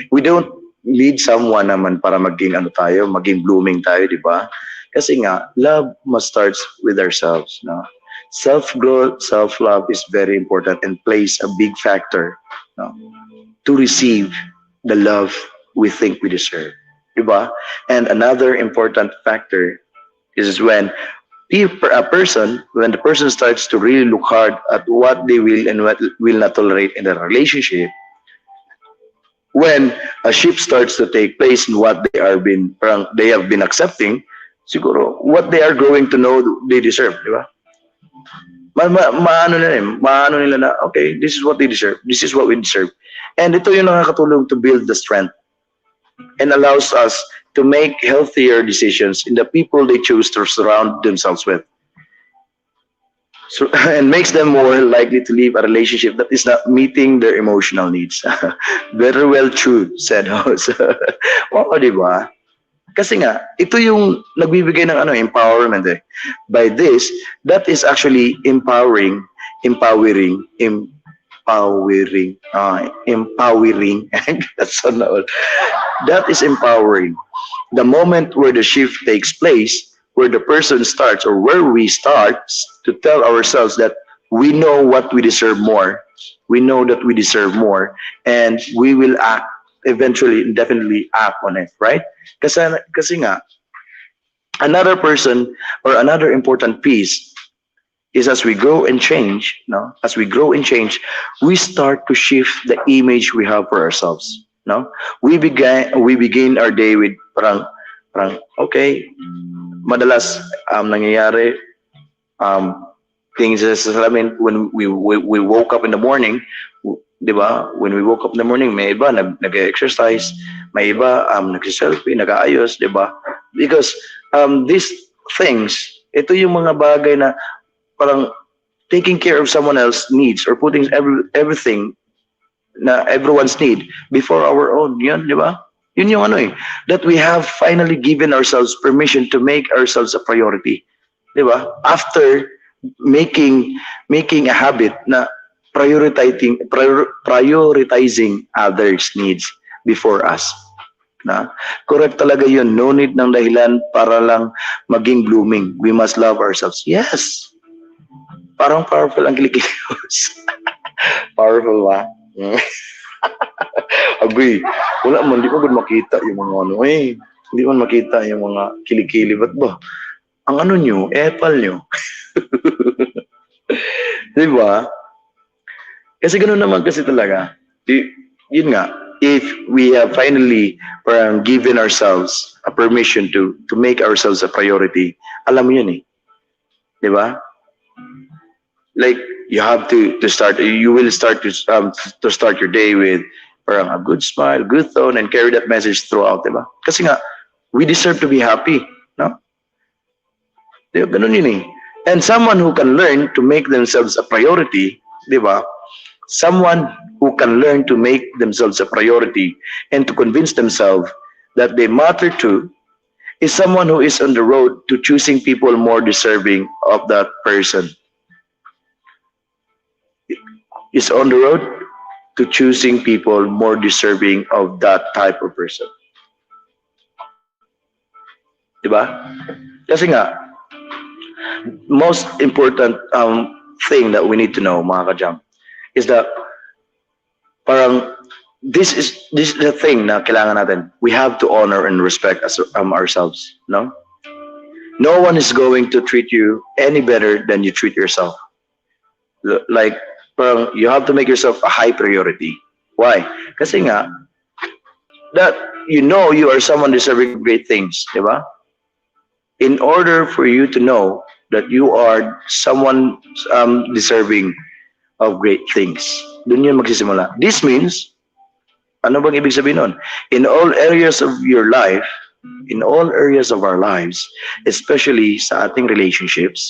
We don't need someone naman para maging ano tayo, maging blooming tayo, di ba? Kasi nga, love must start with ourselves. No? Self-growth, self-love is very important and plays a big factor, no, to receive the love we think we deserve. Diba? And another important factor is when when the person starts to really look hard at what they will and what will not tolerate in a relationship, when a shift starts to take place in what they have been accepting, siguro what they are growing to know they deserve, di ba? Maano nila na, okay, this is what they deserve, this is what we deserve. And ito yung nakakatulong to build the strength and allows us to make healthier decisions in the people they choose to surround themselves with. So, and makes them more likely to leave a relationship that is not meeting their emotional needs. Very well true, said host. Oo, di ba? Kasi nga, ito yung nagbibigay ng empowerment eh. By this, that is actually empowering, empowering. That's so all. That is empowering. The moment where the shift takes place, where the person starts or where we start to tell ourselves that we know what we deserve more, we know that we deserve more, and we will act eventually, definitely act on it, right? Kasi nga, another person or another important piece is as we grow and change, no? As we grow and change, we start to shift the image we have for ourselves, no? We begin our day with parang okay, madalas nangyayari things sa salamin when we woke up in the morning, di ba? When we woke up in the morning, may iba nag-exercise, may iba nag-selfie, nag-aayos, di ba? Because these things, ito yung mga bagay na parang taking care of someone else's needs or putting everything na everyone's need before our own. Yun, di ba? Yun yung that we have finally given ourselves permission to make ourselves a priority. Di ba? After making a habit na prioritizing others' needs before us. Na? Correct talaga yun. No need ng dahilan para lang maging blooming. We must love ourselves. Yes. Parang powerful ang kilikilios. Powerful ba? Agoy, wala man, di ko makita yung mga hindi man makita yung mga kilikili. Ba't ba? Ang nyo, epal nyo. Di ba? Kasi ganoon naman kasi talaga. Yun nga, if we have finally given ourselves a permission to make ourselves a priority, alam mo yun eh. Di ba? Like, you have to start, you will start to start your day with parang a good smile, good tone, and carry that message throughout, di ba? Kasi nga, we deserve to be happy, no? Di ba? Ganun yun eh. And someone who can learn to make themselves a priority, di ba? Someone who can learn to make themselves a priority and to convince themselves that they matter too is someone who is on the road to choosing people more deserving of that person. is on the road to choosing people more deserving of that type of person. Diba? Kasi nga, most important thing that we need to know, mga kajam, is that parang this is the thing na kailangan natin. We have to honor and respect ourselves, no? No one is going to treat you any better than you treat yourself. Like, parang you have to make yourself a high priority. Why? Kasi nga, that you know you are someone deserving of great things, di ba? In order for you to know that you are someone deserving of great things, dun yun magsisimula. This means, ano bang ibig sabihin nun? In all areas of your life, in all areas of our lives, especially sa ating relationships,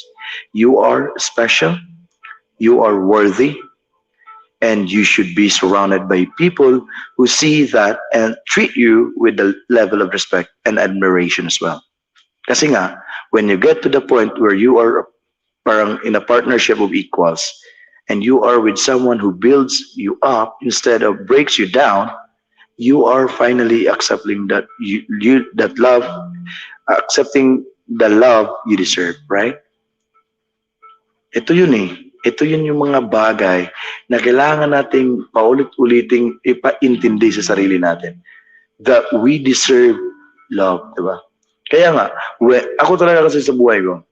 you are special, you are worthy, and you should be surrounded by people who see that and treat you with the level of respect and admiration as well. Kasi nga, when you get to the point where you are parang in a partnership of equals, and you are with someone who builds you up instead of breaks you down, you are finally accepting that that love, accepting the love you deserve, right? Ito yun eh. Ito yun yung mga bagay na kailangan nating paulit-uliting ipaintindi sa sarili natin. That we deserve love, di ba? Kaya nga, ako talaga kasi sa buhay ko,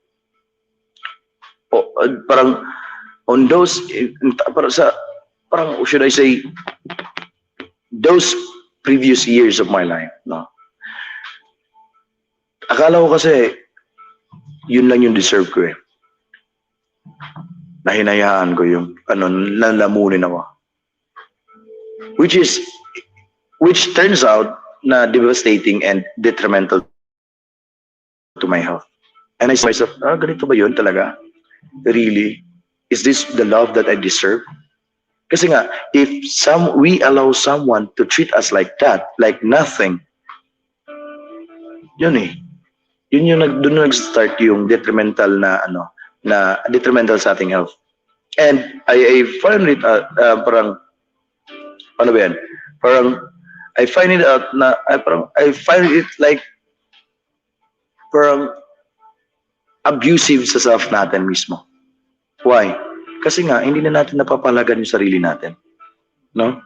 parang on those, parang should I say, those previous years of my life, no? Akala ko kasi, yun lang yung deserve ko eh. Nahinayaan ko yung, nalamunin ako. Which turns out na devastating and detrimental to my health. And I said to myself, ganito ba yun talaga? Really? Is this the love that I deserve? Kasi nga, if we allow someone to treat us like that, like nothing, yun eh. Yun yung doon nag-start yung detrimental na detrimental sa ating health. And I find it parang ano ba yan? Parang I find it out na I find it like parang abusive sa self natin mismo. Why? Kasi nga hindi na natin napapalagan yung sarili natin. No?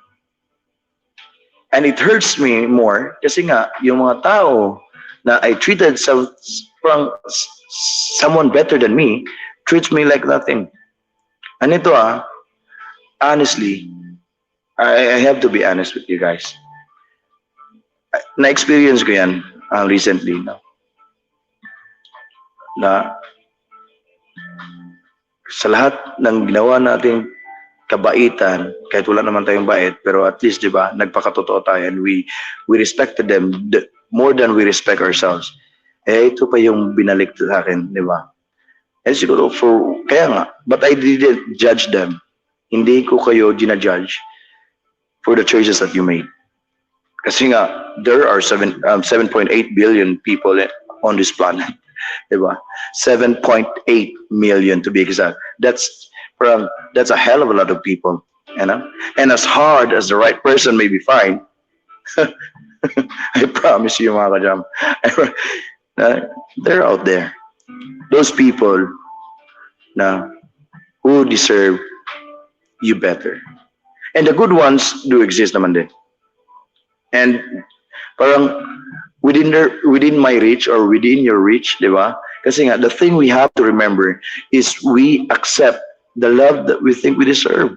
And it hurts me more kasi nga yung mga tao na I treated someone better than me treats me like nothing. And ito honestly, I have to be honest with you guys. Na-experience ko yan recently, no? Na sa lahat ng ginawa nating kabaitan, kahit wala naman tayong bait, pero at least, di ba, nagpakatotoo tayo and we respected them more than we respect ourselves. Ito pa yung binalik sa akin, di ba? Eh siguro, kaya nga, but I didn't judge them. Hindi ko kayo ginajudge for the choices that you made. Kasi nga, there are 7.8 billion people on this planet. Diba? 7.8 million to be exact. That's a hell of a lot of people. You know? And as hard as the right person may be find, I promise you, mga kajam, they're out there. Those people who deserve you better. And the good ones do exist naman din. And parang within my reach or within your reach, di ba? Kasi nga, the thing we have to remember is we accept the love that we think we deserve.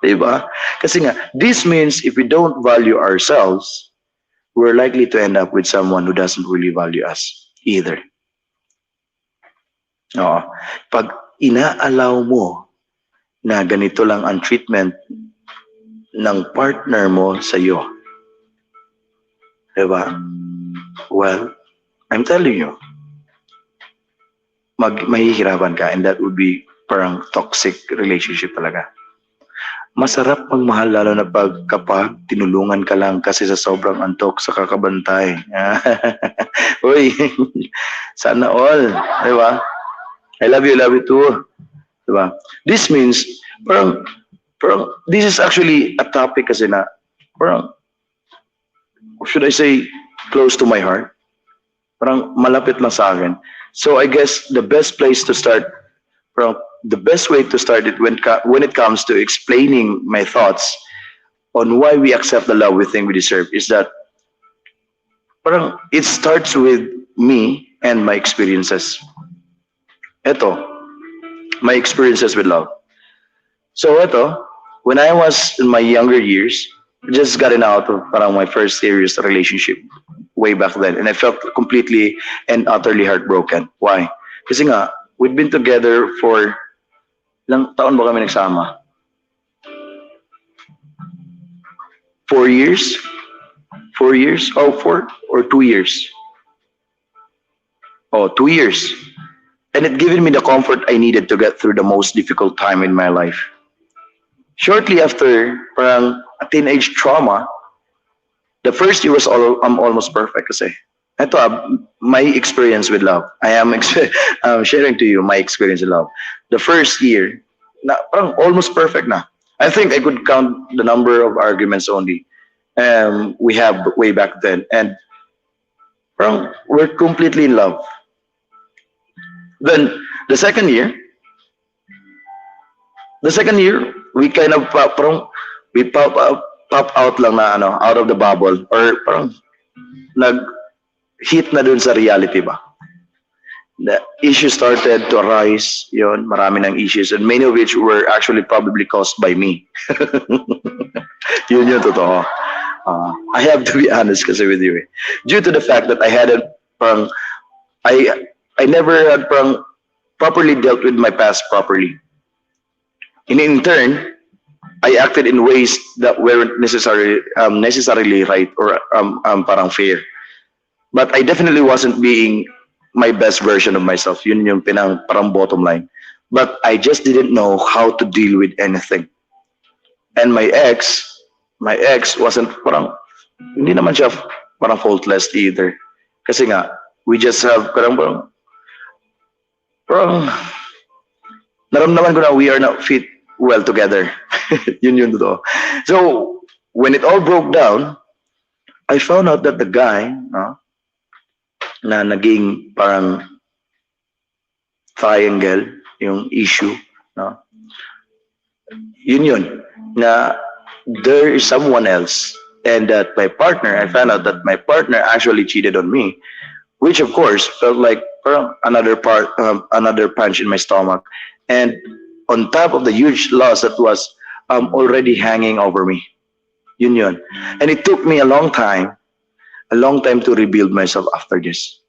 Di ba? Kasi nga, this means if we don't value ourselves, we're likely to end up with someone who doesn't really value us either. Oo. Pag inaalaw mo na ganito lang ang treatment ng partner mo sa iyo, diba? Well, I'm telling you, mahihirapan ka, and that would be parang toxic relationship talaga. Masarap magmahal lalo na kapag tinulungan ka lang kasi sa sobrang antok sa kakabantay. Uy, sana all, diba? I love you too. Diba? This means, parang Parang, this is actually a topic kasi na, parang, should I say, close to my heart. Parang malapit lang sa akin. So I guess the best place to start, parang the best way to start it when it comes to explaining my thoughts on why we accept the love we think we deserve is that parang it starts with me and my experiences. Ito, my experiences with love. So ito, when I was in my younger years, just gotten out of parang my first serious relationship way back then, and I felt completely and utterly heartbroken. Why? Kasi nga, we'd been together for ilang taon ba kami nagsama? 4 years? 4 years? Oh, 4 or 2 years? Oh, 2 years. And it given me the comfort I needed to get through the most difficult time in my life. Shortly after parang a teenage trauma, the first year was almost perfect kasi ito my experience with love. I am sharing to you my experience with love. The first year, na parang almost perfect na. I think I could count the number of arguments only we have way back then, and parang we're completely in love. Then the second year, we kind of parang we pop out lang na ano, out of the bubble, or parang nag hit na dun sa reality ba. The issues started to arise, yon, marami ng issues, and many of which were actually probably caused by me. Yun yung totoo. I have to be honest kasi with you. Due to the fact that I hadn't parang I never had parang properly dealt with my past properly. In turn, I acted in ways that weren't necessarily right or parang fair. But I definitely wasn't being my best version of myself. Yun yung parang bottom line. But I just didn't know how to deal with anything. And my ex wasn't parang, hindi naman siya parang faultless either. Kasi nga, we just have parang naramdaman ko na we are not fit well together. Yun yung totoo. So, when it all broke down, I found out that the guy, no, na naging parang triangle, yung issue, no, yun, na there is someone else, and that my partner, I found out that my partner actually cheated on me, which of course felt like parang another punch in my stomach, and on top of the huge loss that was already hanging over me. Yun. And it took me a long time to rebuild myself after this.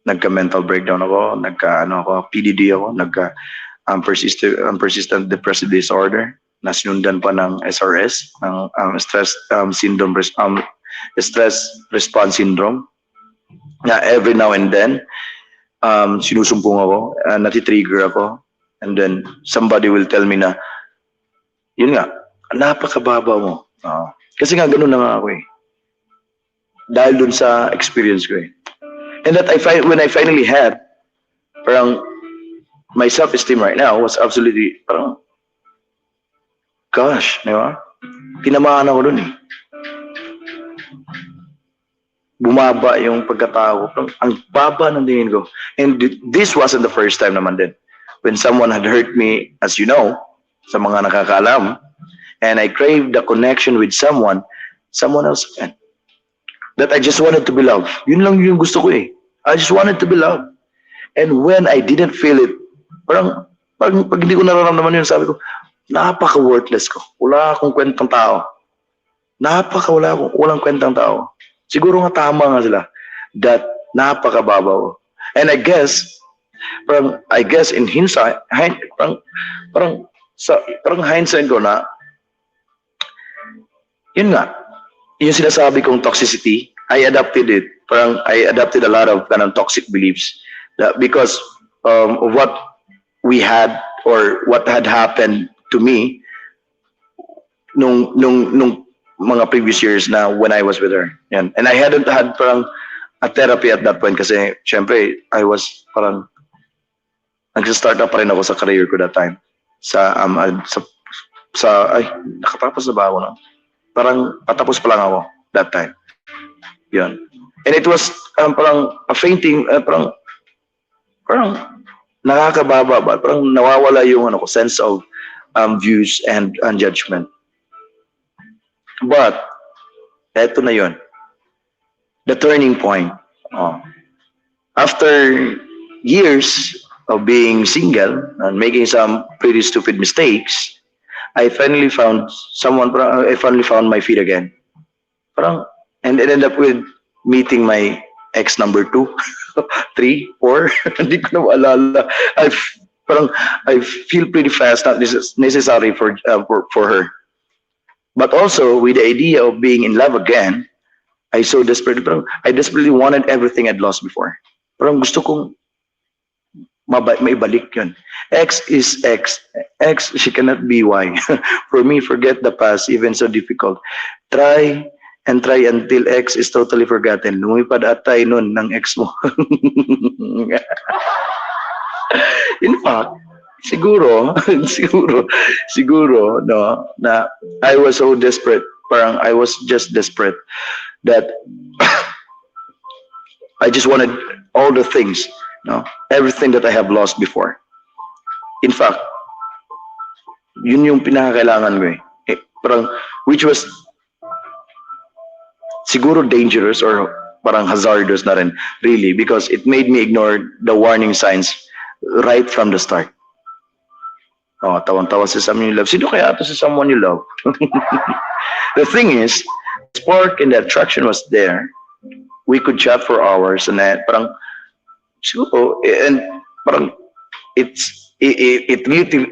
Nagka-mental breakdown ako, PDD ako, persistent depressive disorder, na sinundan pa ng SRS, ng stress response syndrome. Na every now and then, sinusumpong ako, natitrigger ako, and then somebody will tell me na, yun nga, napakababa mo. Kasi nga ganun na nga ako eh. Dahil dun sa experience ko eh. And that when I finally had, parang my self-esteem right now was absolutely, parang, gosh, di ba? Tinamaan ako dun eh. Bumaba yung pagkatao ko. Ang baba ng tingin ko. And this wasn't the first time naman din. When someone had hurt me, as you know, sa mga nakakaalam, and I craved the connection with someone else again. That I just wanted to be loved. Yun lang yung gusto ko eh. I just wanted to be loved. And when I didn't feel it, parang pag hindi ko nararamdaman yun, sabi ko, napaka-worthless ko. Wala akong kwentang tao. Walang kwentang tao. Siguro nga tama nga sila. That napakababaw. And I guess in hindsight, parang hindsight ko na, yun nga, yung sinasabi kong toxicity, I adopted it. Parang I adopted a lot of toxic beliefs that because of what we had or what had happened to me nung mga previous years na when I was with her. Yan. And I hadn't had parang a therapy at that point kasi syempre I was parang nagsa-start up pa rin ako sa career ko that time sa Nakatapos na ba ako, no? Parang patapos pa lang ako that time. Yun. And it was parang a fainting, parang nakakababa ba? Parang nawawala yung ano ko, sense of views and judgment. But, eto na yun. The turning point. Oh. After years of being single and making some pretty stupid mistakes, I finally found someone, I finally found my feet again. Parang, and it ended up with meeting my ex number two, three, four, hindi ko na maalala. Parang, I feel pretty fast, not necessary for her. But also, with the idea of being in love again, I desperately wanted everything I'd lost before. Parang gusto kong maibalik yun. X is X. X, she cannot be Y. For me, forget the past, even so difficult. Try and try until X is totally forgotten. Lumipad atay nun ng ex mo. In fact, siguro, no, na I was so desperate. Parang I was just desperate that I just wanted all the things, no, everything that I have lost before. In fact, yun yung pinakakailangan ko eh. Parang, which was siguro dangerous or parang hazardous na rin, really, because it made me ignore the warning signs right from the start. Oh, tawang-tawa si someone you love. Sino kaya ito si someone you love? The thing is, the spark and the attraction was there. We could chat for hours and then parang siguro and parang it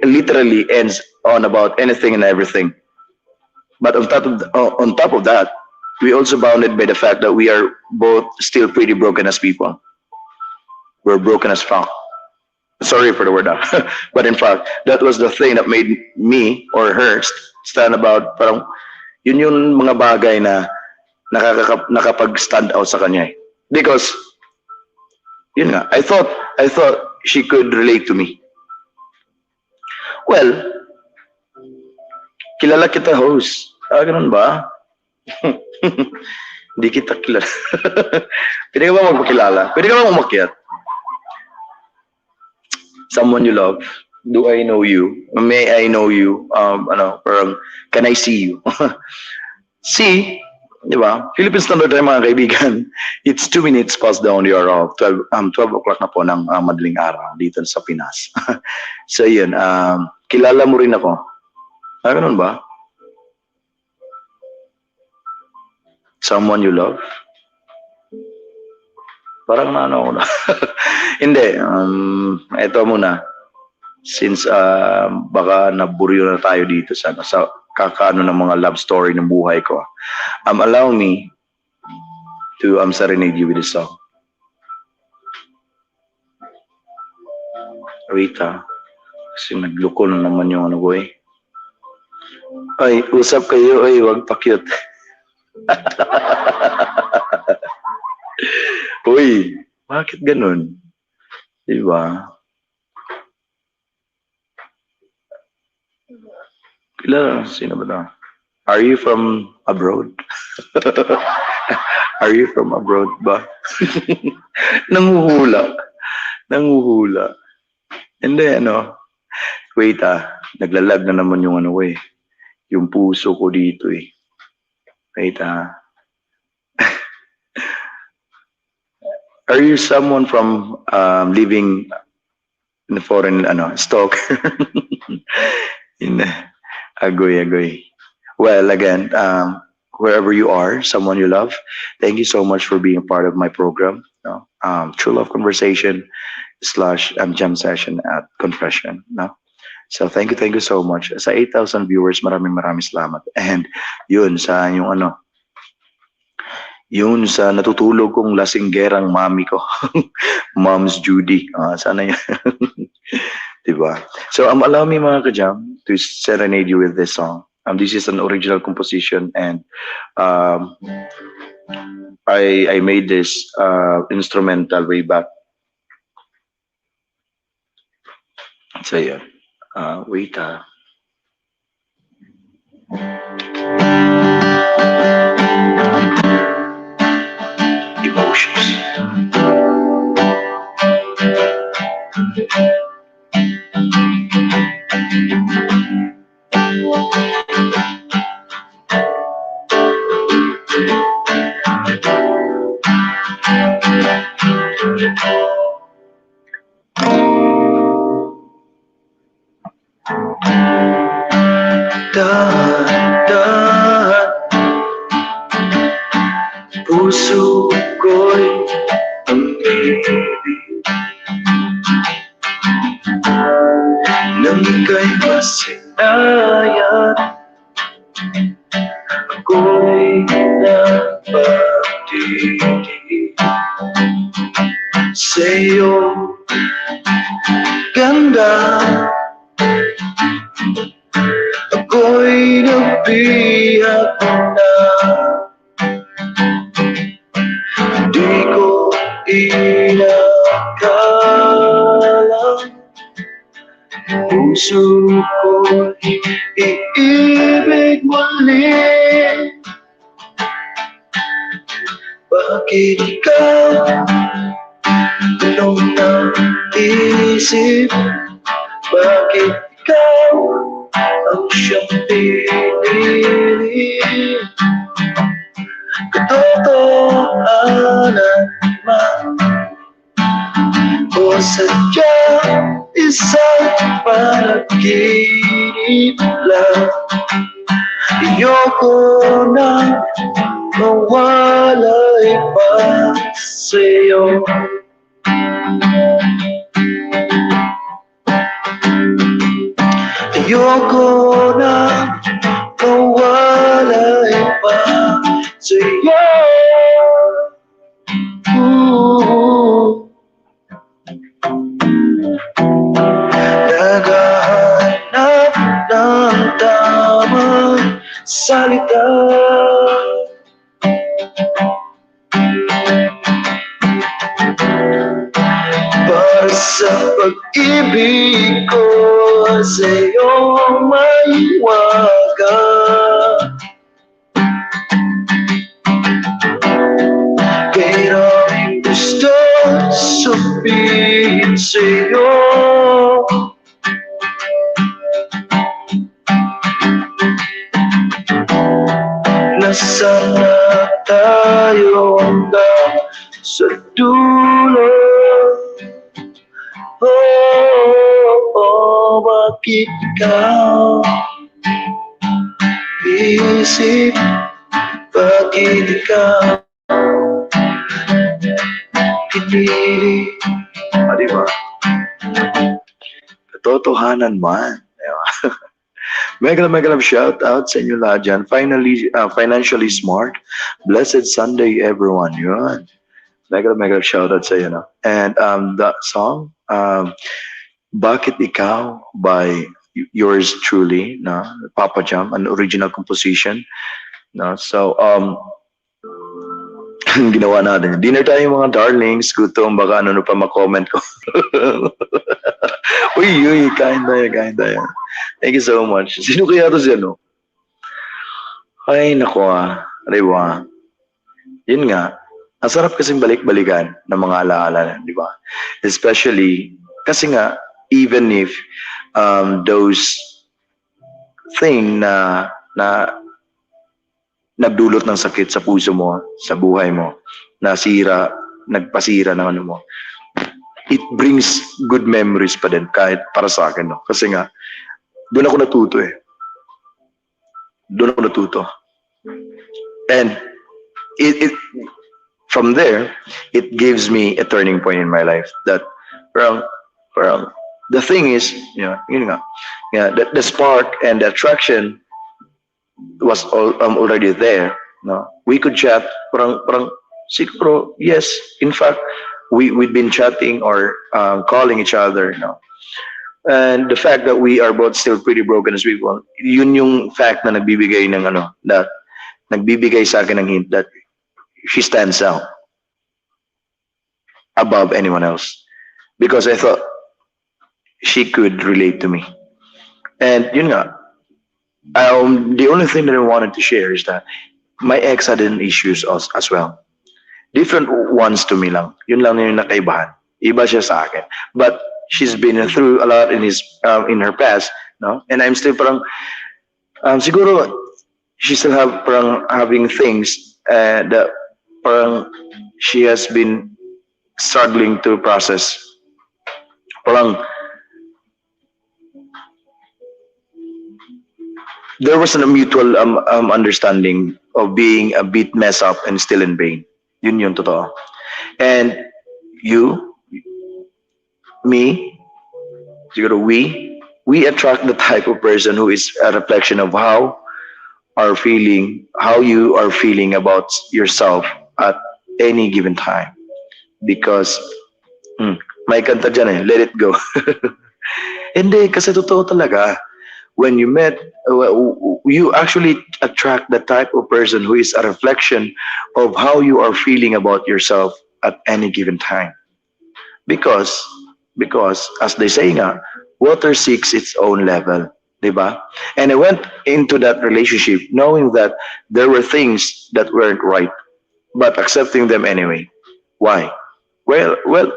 literally ends on about anything and everything. But on top of that, we also bounded by the fact that we are both still pretty broken as people. We're broken as fuck. Sorry for the word, but in fact, that was the thing that made me or her stand about. Parang yun yung mga bagay na nakapag-stand out sa kanya. Because yun nga, I thought she could relate to me. Well, kilala kita, host. Ganun ba? Hindi kita kilala. Pwede ka ba magpakilala? Pwede ka ba umakyat? Someone you love. Do I know you? May I know you? Parang, can I see you? See, di ba? Philippine Standard Time, mga kaibigan. It's 2 minutes past the hour of 12 o'clock na po ng madaling araw dito sa Pinas. So yun, kilala mo rin ako. Ganun ba? Someone you love? Parang naano ako na. Hindi, ito muna. Since baka naburyo na tayo dito sa kakaano ng mga love story ng buhay ko. Allow me to serenade you with this song. Rita, kasi nagloko na naman yung ano ko eh. Ay, usap kayo, ay, wag pa-cute. Uy, bakit ganun? Diba? Sino ba na? Are you from abroad? Are you from abroad ba? Nanguhula. Hindi, wait naglalag na naman yung ano eh. Yung puso ko dito eh. Wait Are you someone from living in a foreign stalker? In agoy. Well, again, wherever you are, someone you love, thank you so much for being a part of my program. True Love Conversation / jam session at Confession. No? So thank you so much. Sa 8,000 viewers, maraming salamat. And yun, sa yun sa natutulog kong lasinggerang mami ko. Mom's Judy. Sana yan. Diba? So allow me mga kajam to serenade you with this song. This is an original composition and I made this instrumental way back. So yeah. Wait Emotions. Dahan-dahan puso ko'y umibig nang ika'y masinayan. Ako'y napatitig sa'yo, ganda. Ako'y nabihag na di ko inakala puso ko'y iibig muli. Bakit ikaw nung naisip? Bakit ikaw ang siyang pinili? Katotohanan man o sadyang isang panaginip lang, ayoko nang mawalay pa sa'yo. Ayoko nang mawalay pa sa'yo. Naghahanap ng tamang salita para sa pag-ibig ko sa'yo maiwaga. Kailangan gusto sabihin sa'yo na sana tayo hanggang sa dulo. Bakit ikaw isip? Bakit ikaw pinili? Diba? Katotohanan man. Diba? Mega love shout out sa inyo lahat dyan. Finally, financially smart. Blessed Sunday, everyone. Yun. Mega love shout out sa iyo. No? And the song, Bakit Ikaw by yours truly, no? Papa Jam, an original composition. No? So, ginawa natin. Dinner tayo mga darlings. Gutom, baka ano pa ma-comment ko. Uy, kain tayo. Thank you so much. Sino kaya to siya, no? Ay, nako diba? Yun nga. Ang sarap kasing balik-balikan ng mga alaala, di ba? Especially, kasi nga, even if those thing na nagdulot ng sakit sa puso mo, sa buhay mo, nagpasira ng ano mo, it brings good memories pa din kahit para sa akin, no? Kasi nga, doon ako natuto eh. And it from there, it gives me a turning point in my life that parang the thing is, yun nga, the spark and the attraction was already there. No, we could chat. Parang siguro yes. In fact, we'd been chatting or calling each other. No, and the fact that we are both still pretty broken as people, yun yung fact na nagbibigay ng that nagbibigay sa akin ng hint that she stands out above anyone else because I thought she could relate to me. And yun nga, The only thing that I wanted to share is that my ex had an issues as well. Different ones to me lang. Yun lang yung nakaibahan. Iba siya sa akin. But she's been through a lot in her past, no? And I'm still parang siguro she still have parang having things that parang she has been struggling to process. Parang there was a mutual understanding of being a bit messed up and still in pain. Yun yun totoo. And you, me, siguro we attract the type of person who is a reflection of how you are feeling about yourself at any given time. Because, may kanta dyan eh, let it go. Hindi, kasi totoo talaga. When you met, you actually attract the type of person who is a reflection of how you are feeling about yourself at any given time. Because, because as they say nga, water seeks its own level. Diba? And I went into that relationship knowing that there were things that weren't right, but accepting them anyway. Why? Well, well,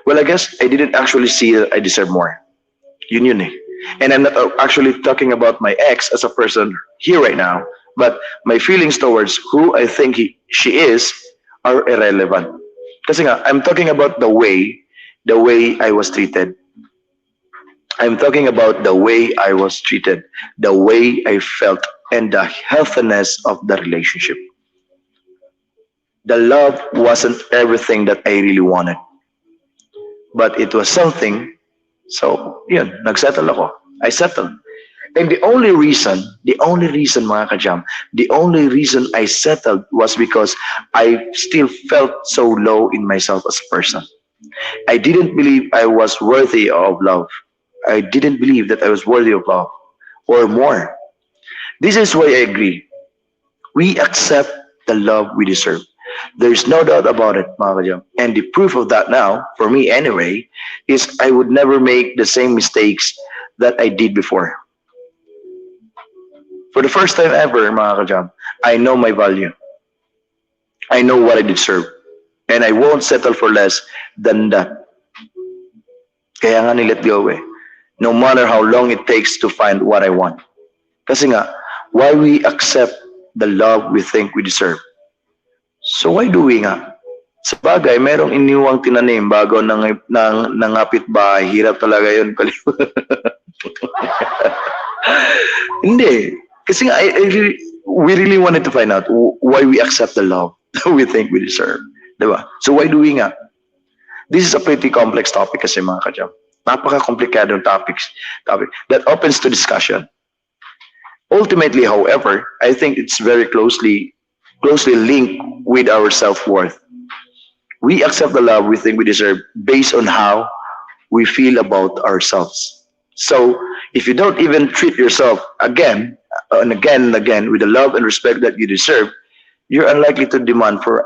well, I guess I didn't actually see that I deserve more. Yun eh. And I'm not actually talking about my ex as a person here right now, but my feelings towards who I think she is are irrelevant. Kasi nga, I'm talking about the way I was treated. I'm talking about the way I was treated, the way I felt, and the healthiness of the relationship. The love wasn't everything that I really wanted, but it was something. So, yun, nagsettle ako. I settled. And the only reason mga kajam, the only reason I settled was because I still felt so low in myself as a person. I didn't believe I was worthy of love. I didn't believe that I was worthy of love or more. This is why I agree. We accept the love we deserve. There's no doubt about it, mga kajam. And the proof of that now, for me anyway, is I would never make the same mistakes that I did before. For the first time ever, mga kajam, I know my value. I know what I deserve. And I won't settle for less than that. Kaya nga ni let go eh. No matter how long it takes to find what I want. Kasi nga, why we accept the love we think we deserve. So why do we nga? Sa bagay, merong iniwang tinanim bago nangapit bahay. Hirap talaga yun. Hindi. Kasi nga, we really wanted to find out why we accept the love that we think we deserve. Diba? So why do we nga? This is a pretty complex topic kasi mga kajam. Napaka-komplikadong topic that opens to discussion. Ultimately, however, I think it's very closely linked with our self-worth. We accept the love we think we deserve based on how we feel about ourselves. So, if you don't even treat yourself and again with the love and respect that you deserve, you're unlikely to demand for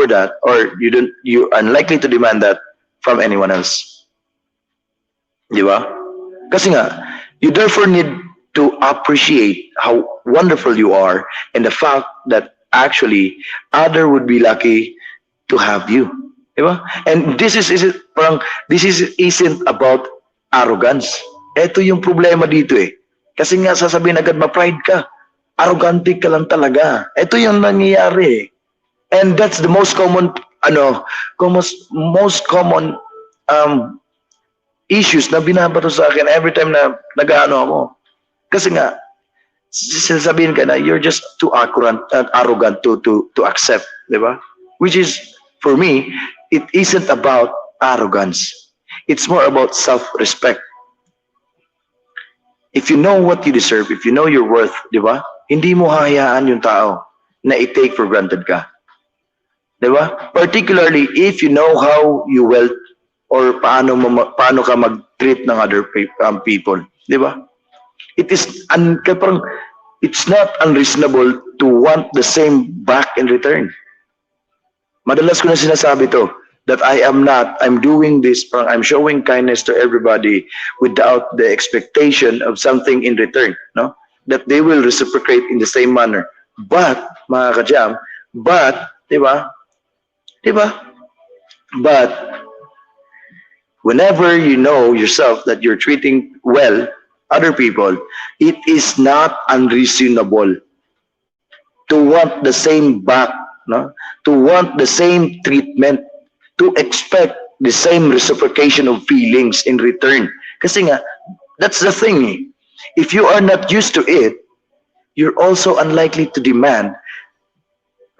that, or you're unlikely to demand that from anyone else. Di ba? Kasi nga, you therefore need to appreciate how wonderful you are and the fact that actually other would be lucky to have you. Diba? And this isn't about arrogance. Ito yung problema dito eh. Kasi nga sasabihin agad ma-pride ka. Arrogante ka lang talaga. Ito yung nangyayari eh. And that's the most common most common issues na binabato sa akin every time na nag-ano ako. Kasi nga sasabihin ka na you're just too arrogant to accept, di ba? Which is, for me, it isn't about arrogance. It's more about self-respect. If you know what you deserve, if you know your worth, di ba? Hindi mo hahayaan yung tao na i-take for granted ka. Di ba? Particularly if you know how you will or paano ka mag-treat ng other people. Di ba? It's not unreasonable to want the same back in return. Madalas ko na sinasabi to, that I'm doing this, I'm showing kindness to everybody without the expectation of something in return, no? that they will reciprocate in the same manner. But, mga kajam, di ba? Di ba? But, whenever you know yourself that you're treating well other people, it is not unreasonable to want the same back, no? To want the same treatment, to expect the same reciprocation of feelings in return. Kasi nga, that's the thing. Eh. If you are not used to it, you're also unlikely to demand,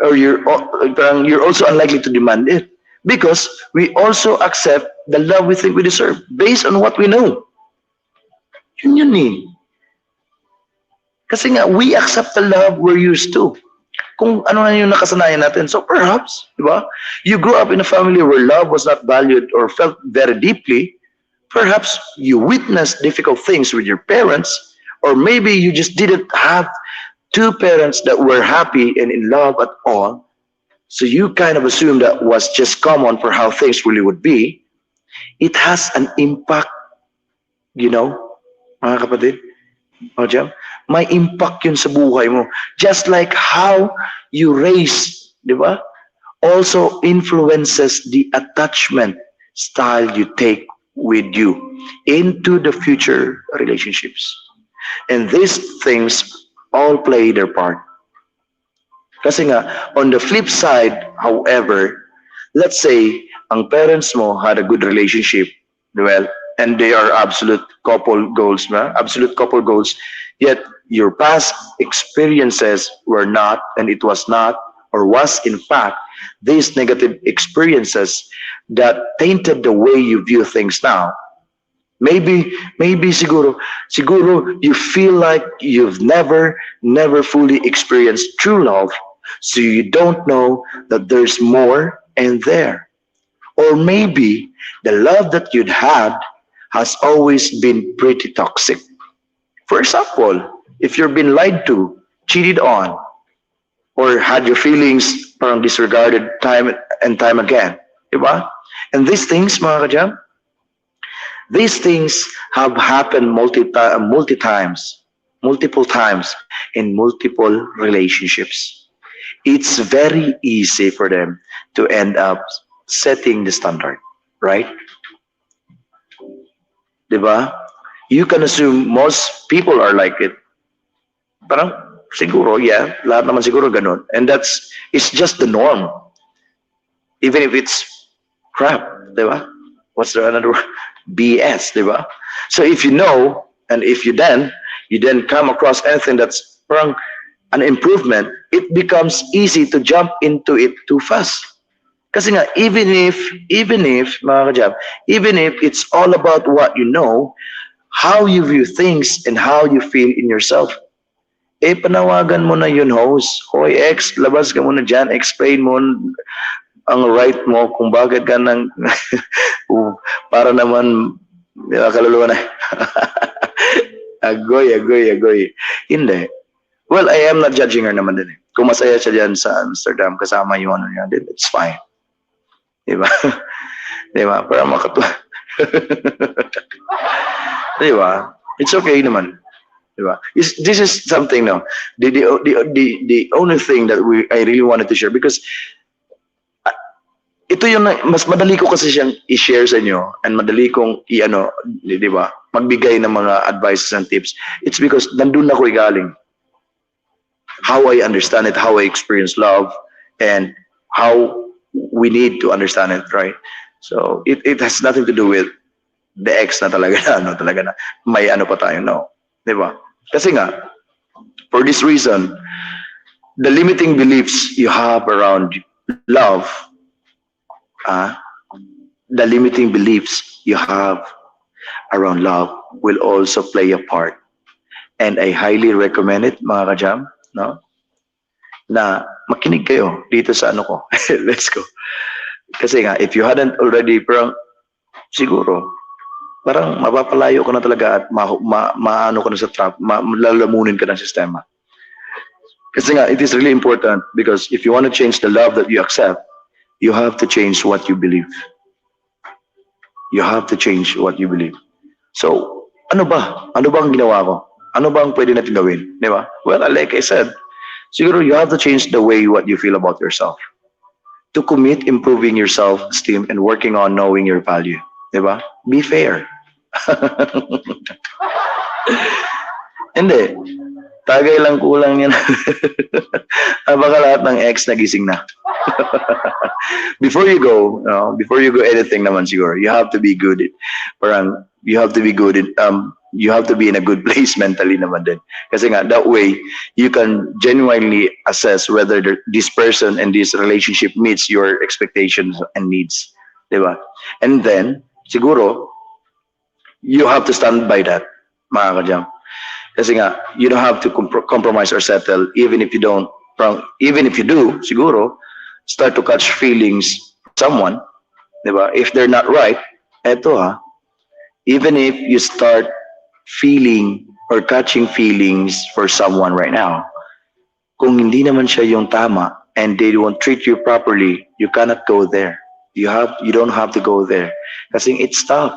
or you're also unlikely to demand it, because we also accept the love we think we deserve based on what we know. Yun yun eh. Kasi nga, we accept the love we're used to. Kung ano na yung nakasanayan natin. So perhaps, di ba, you grew up in a family where love was not valued or felt very deeply. Perhaps you witnessed difficult things with your parents, or maybe you just didn't have two parents that were happy and in love at all. So you kind of assume that was just common for how things really would be. It has an impact, you know, mga kapatid. O, Jam? May impact yun sa buhay mo. Just like how you raise, di ba? Also influences the attachment style you take with you into the future relationships. And these things all play their part. Kasi nga, on the flip side, however, let's say, ang parents mo had a good relationship, well, and they are absolute couple goals, absolute couple goals, yet your past experiences were not, and it was not, or was in fact, these negative experiences that tainted the way you view things now. Maybe siguro you feel like you've never fully experienced true love, so you don't know that there's more in there. Or maybe the love that you'd had has always been pretty toxic. For example, if you've been lied to, cheated on, or had your feelings parang disregarded time and time again, diba? And these things, mga kajam, these things have happened multiple times in multiple relationships. It's very easy for them to end up setting the standard, right? Diba? You can assume most people are like it. Parang siguro, yeah, lahat naman siguro ganun. And it's just the norm. Even if it's crap, diba? What's the another word? BS, diba? So if you know, and if you then come across anything that's parang an improvement, it becomes easy to jump into it too fast. Kasi nga, even if, mga kajab, even if it's all about what you know, how you view things and how you feel in yourself, eh, panawagan mo na yun, host. Hoy, ex, labas ka muna dyan, explain mo ang right mo kung bakit ka nang, para naman, kaluluwa na. agoy. Hindi. Well, I am not judging her naman din eh. Kung masaya siya dyan sa Amsterdam, kasama yung ano niya, then it's fine. Diba? Diba? Para makatuwa. Diba? It's okay naman. Diba? This is something now. The only thing that I really wanted to share, because ito yung mas madali ko kasi siyang i-share sa inyo and madali kong di ba, magbigay ng mga advices and tips. It's because nandun ako galing. How I understand it, how I experience love, and how we need to understand it, right? So it has nothing to do with the ex na talaga na may ano pa tayo, no. Di ba? Kasi nga, for this reason, the limiting beliefs you have around love, the limiting beliefs you have around love will also play a part. And I highly recommend it, mga kajam, no? Na makinig kayo dito sa ano ko. Let's go. Kasi nga, if you hadn't already, parang siguro, parang mapapalayo ka na talaga at maano ka na sa trap, lalamunin ka ng sistema. Kasi nga, it is really important because if you want to change the love that you accept, you have to change what you believe. You have to change what you believe. So, ano ba? Ano ba ang ginawa ko? Ano ba ang pwede natin gawin? Di ba? Well, like I said, siguro you have to change the way what you feel about yourself. To commit improving your self-esteem and working on knowing your value. Di ba? Be fair. Hindi. Tagay lang kulang yan. Baka lahat ng ex nagising na. Before you go anything naman siguro, you have to be good. Parang, you have to be good. You have to be in a good place mentally naman din. Kasi nga, that way, you can genuinely assess whether this person and this relationship meets your expectations and needs. Diba? And then, siguro, you have to stand by that, mga kajam. Kasi nga, you don't have to compromise or settle even if you don't, even if you do, siguro, start to catch feelings for someone, diba? If they're not right, eto even if you start feeling or catching feelings for someone right now, kung hindi naman siya yung tama and they won't treat you properly, you cannot go there. You don't have to go there. Kasi it's tough.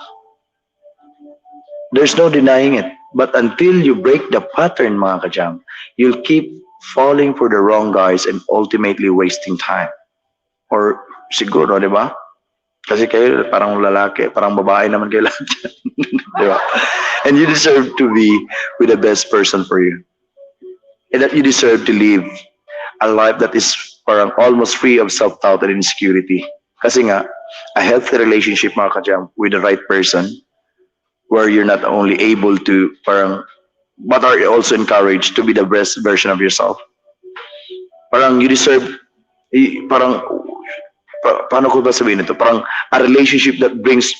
There's no denying it. But until you break the pattern, mga kajam, you'll keep falling for the wrong guys and ultimately wasting time. Or siguro, di ba? Kasi kayo parang lalaki, parang babae naman kayo lahat. Di ba? And you deserve to be with the best person for you. And that you deserve to live a life that is parang almost free of self-doubt and insecurity. Kasi nga, a healthy relationship, mga kajam, with the right person, where you're not only able to but are also encouraged to be the best version of yourself. Parang you deserve, paano ko ba sabihin ito? Parang a relationship that brings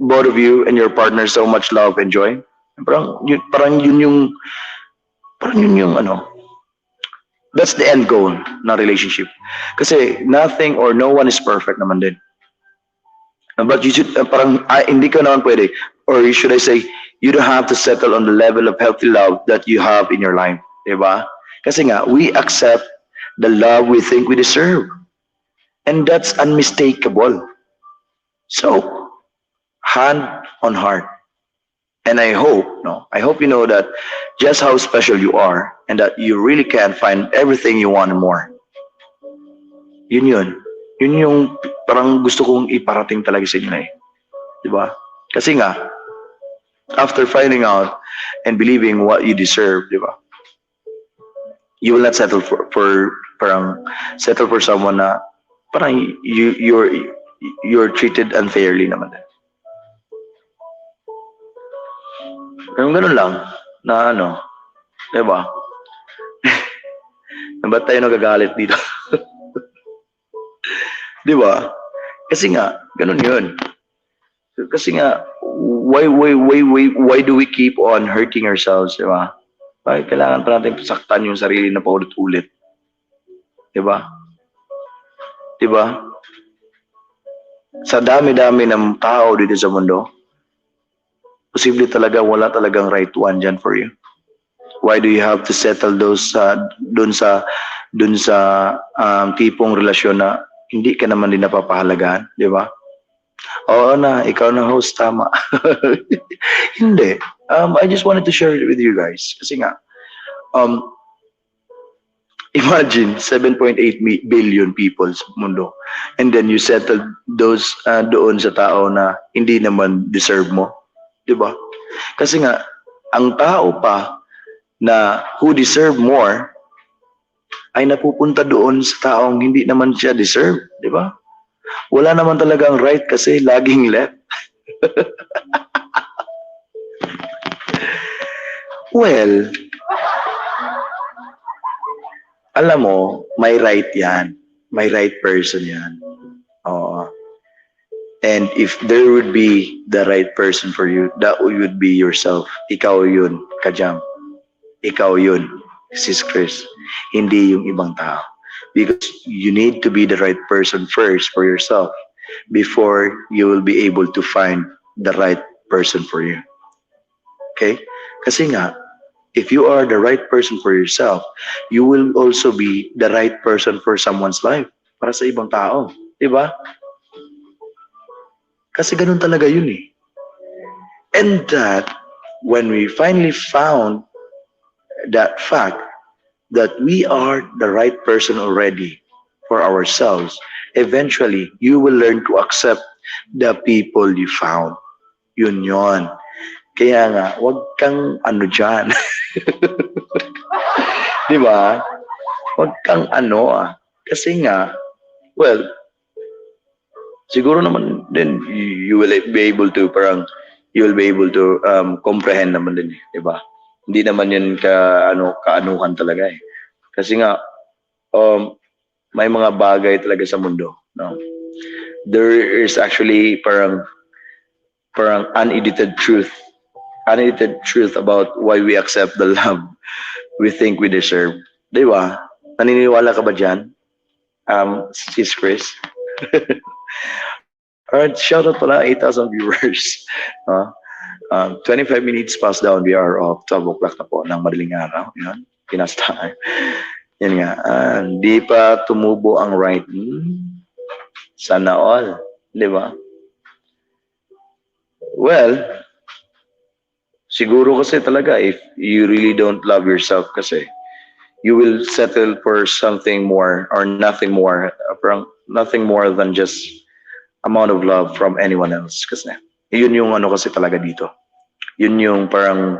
both of you and your partner so much love and joy. Parang yun yung that's the end goal na relationship. Kasi nothing or no one is perfect naman din. But you should, hindi ka naman pwede, or should I say, you don't have to settle on the level of healthy love that you have in your life. Diba? Kasi nga, we accept the love we think we deserve. And that's unmistakable. So, hand on heart. And I hope you know that just how special you are and that you really can find everything you want and more. Yun. Yun yung parang gusto kong iparating talaga sa inyo Diba? Kasi nga, after finding out and believing what you deserve, diba? You will not settle for someone na parang you're treated unfairly naman din. Yung ganun lang, na diba? Ba't tayo nagagalit dito? Di ba? Kasi nga, ganun yun. Kasi nga, why do we keep on hurting ourselves, di ba? Bakit kailangan pa natin saktan yung sarili na paulit-ulit? Di ba? Di ba? Sa dami-dami ng tao dito sa mundo, posible talaga wala talagang right one dyan for you. Why do you have to settle those dun sa tipong relasyon na hindi ka naman din napapahalagaan, di ba? Oo na, ikaw na host, tama. Hindi. I just wanted to share it with you guys. Kasi nga, imagine 7.8 billion people sa mundo. And then you settle those doon sa tao na hindi naman deserve mo. Di ba? Kasi nga, ang tao pa na who deserve more ay napupunta doon sa taong hindi naman siya deserve, di ba? Wala naman talagang right kasi laging left. Well, alam mo, may right yan. May right person yan. Oo. And if there would be the right person for you, that would be yourself. Ikaw yun, Kajam. Ikaw yun, Sis Chris. Hindi yung ibang tao. Because you need to be the right person first for yourself before you will be able to find the right person for you. Okay? Kasi nga, if you are the right person for yourself, you will also be the right person for someone's life, para sa ibang tao. Diba? Kasi ganun talaga yun eh. And that when we finally found that fact that we are the right person already for ourselves, eventually you will learn to accept the people you found. Yun yon. Kaya nga, wag kang ano dyan. Di ba? Wag kang ano Kasi nga, well, siguro naman din, you will be able to, parang, you will be able to comprehend naman din, di ba? Hindi naman yun kaanuhan talaga eh. Kasi nga, may mga bagay talaga sa mundo, no? There is actually parang unedited truth about why we accept the love we think we deserve. Di ba? Naniniwala ka ba dyan? Sis Chris? Alright, shout out pala, 8,000 viewers. 25 minutes past down, we are off 12 o'clock na po ng madaling araw. Yan, Pinas time. Yan nga, di pa tumubo ang right. Sana all. Di ba? Well, siguro kasi talaga, if you really don't love yourself kasi, you will settle for something more or nothing more, nothing more than just amount of love from anyone else. Kasi yun yung ano kasi talaga dito. Yun yung parang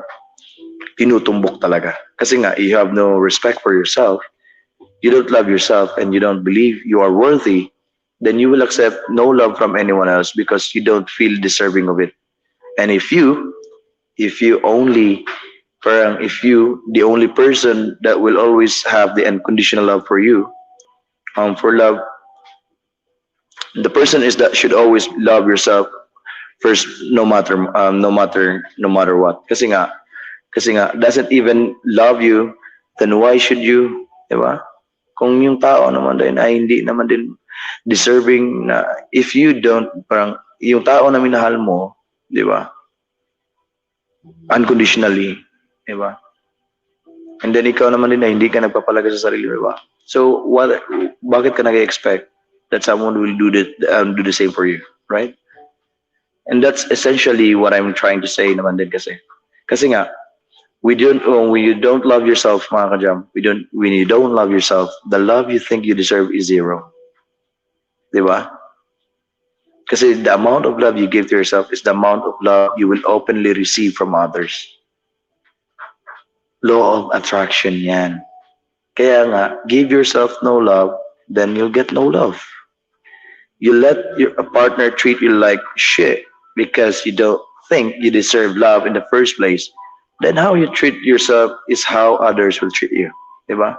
tinutumbok talaga. Kasi nga, you have no respect for yourself, you don't love yourself, and you don't believe you are worthy, then you will accept no love from anyone else because you don't feel deserving of it. And if you only the only person that will always have the unconditional love for you, for love, the person is that should always love yourself first, no matter what. Kasi nga doesn't even love you, then why should you, di ba? Kung yung tao naman din ay hindi naman din deserving na, if you don't, parang yung tao na minahal mo, di ba? Unconditionally, di ba? And then ikaw naman din na hindi ka nagpapalaga sa sarili, di ba? So bakit ka nag-expect that someone will do the same for you, right? And that's essentially what I'm trying to say naman din kasi. Kasi nga, when you don't love yourself, mga kajam, when you don't love yourself, the love you think you deserve is zero. Di ba? Kasi the amount of love you give to yourself is the amount of love you will openly receive from others. Law of attraction yan. Kaya nga, give yourself no love, then you'll get no love. You let your partner treat you like shit because you don't think you deserve love in the first place, then how you treat yourself is how others will treat you. Diba?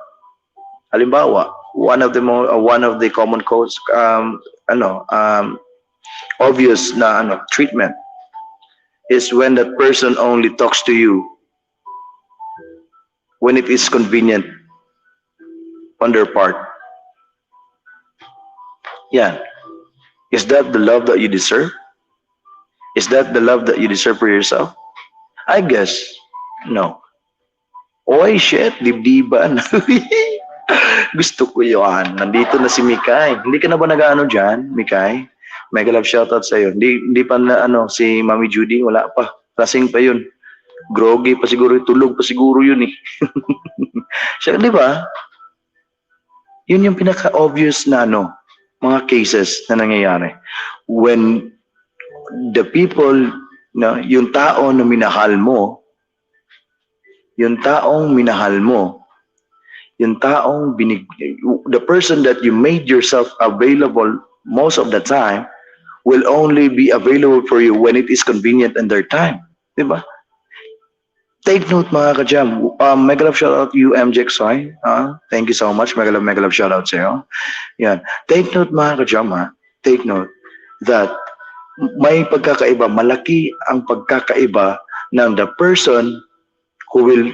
Halimbawa, one of the common quotes, obvious na treatment is when that person only talks to you when it is convenient on their part. Yeah. Is that the love that you deserve? Is that the love that you deserve for yourself? I guess no. Oy, shit, dibdiban. Gusto ko yun. Nandito na si Mikay. Hindi ka na ba nag-ano dyan, Mikay? Mega love shoutout sa'yo. Hindi pa na si Mami Judy, wala pa. Lasing pa yun. Groggy pa siguro, tulog pa siguro yun eh. Siya, di ba? Yun yung pinaka-obvious na mga cases na nangyayari. When the people, yung tao na minahal mo, yung taong the person that you made yourself available most of the time will only be available for you when it is convenient in their time. Diba? Take note, mga kajam. Mega love shout out you, MJ Xoy. Thank you so much. Mega love shout out sa'yo. Yan. Take note, mga kajam. Take note that may pagkakaiba. Malaki ang pagkakaiba ng the person who will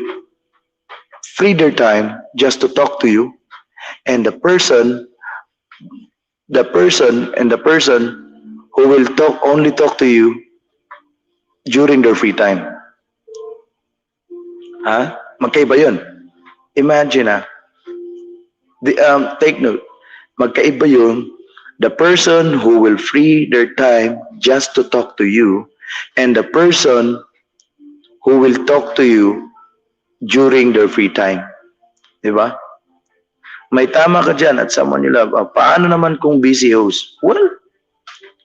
free their time just to talk to you, and the person who will only talk to you during their free time. Magkaiba yun. Imagine take note. Magkaiba yun. The person who will free their time just to talk to you, and the person who will talk to you during their free time. Di ba? May tama ka dyan at someone you love. Paano naman kung busy host? Well,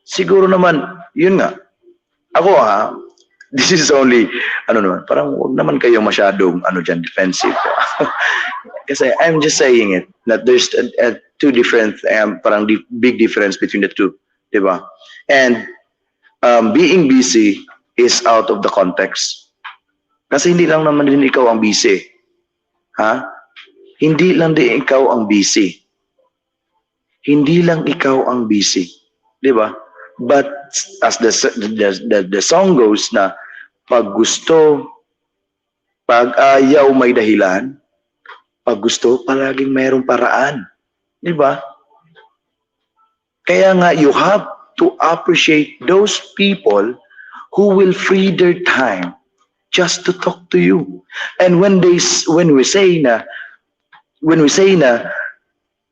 siguro naman, yun nga. Ako this is only, parang wag naman kayo masyadong, defensive. Kasi I'm just saying it, that there's two different, parang big difference between the two. Diba? And being busy is out of the context. Kasi hindi lang naman din ikaw ang busy. Ha? Hindi lang din ikaw ang busy. Hindi lang ikaw ang busy. Diba? But as the song goes na pag gusto, pag ayaw may dahilan, pag gusto palaging mayroong paraan. Di ba? Kaya nga you have to appreciate those people who will free their time just to talk to you. And when we say na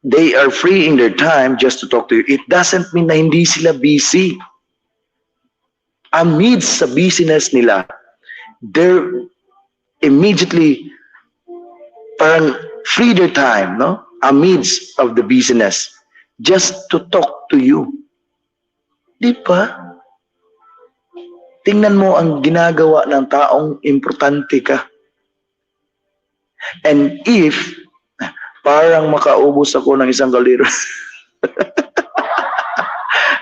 they are freeing their time just to talk to you, it doesn't mean na hindi sila busy. Amidst sa busyness nila, they're immediately parang free their time, no? Amidst of the busyness, just to talk to you. Di ba? Tingnan mo ang ginagawa ng taong importante ka. And if parang makaubos ako ng isang galero.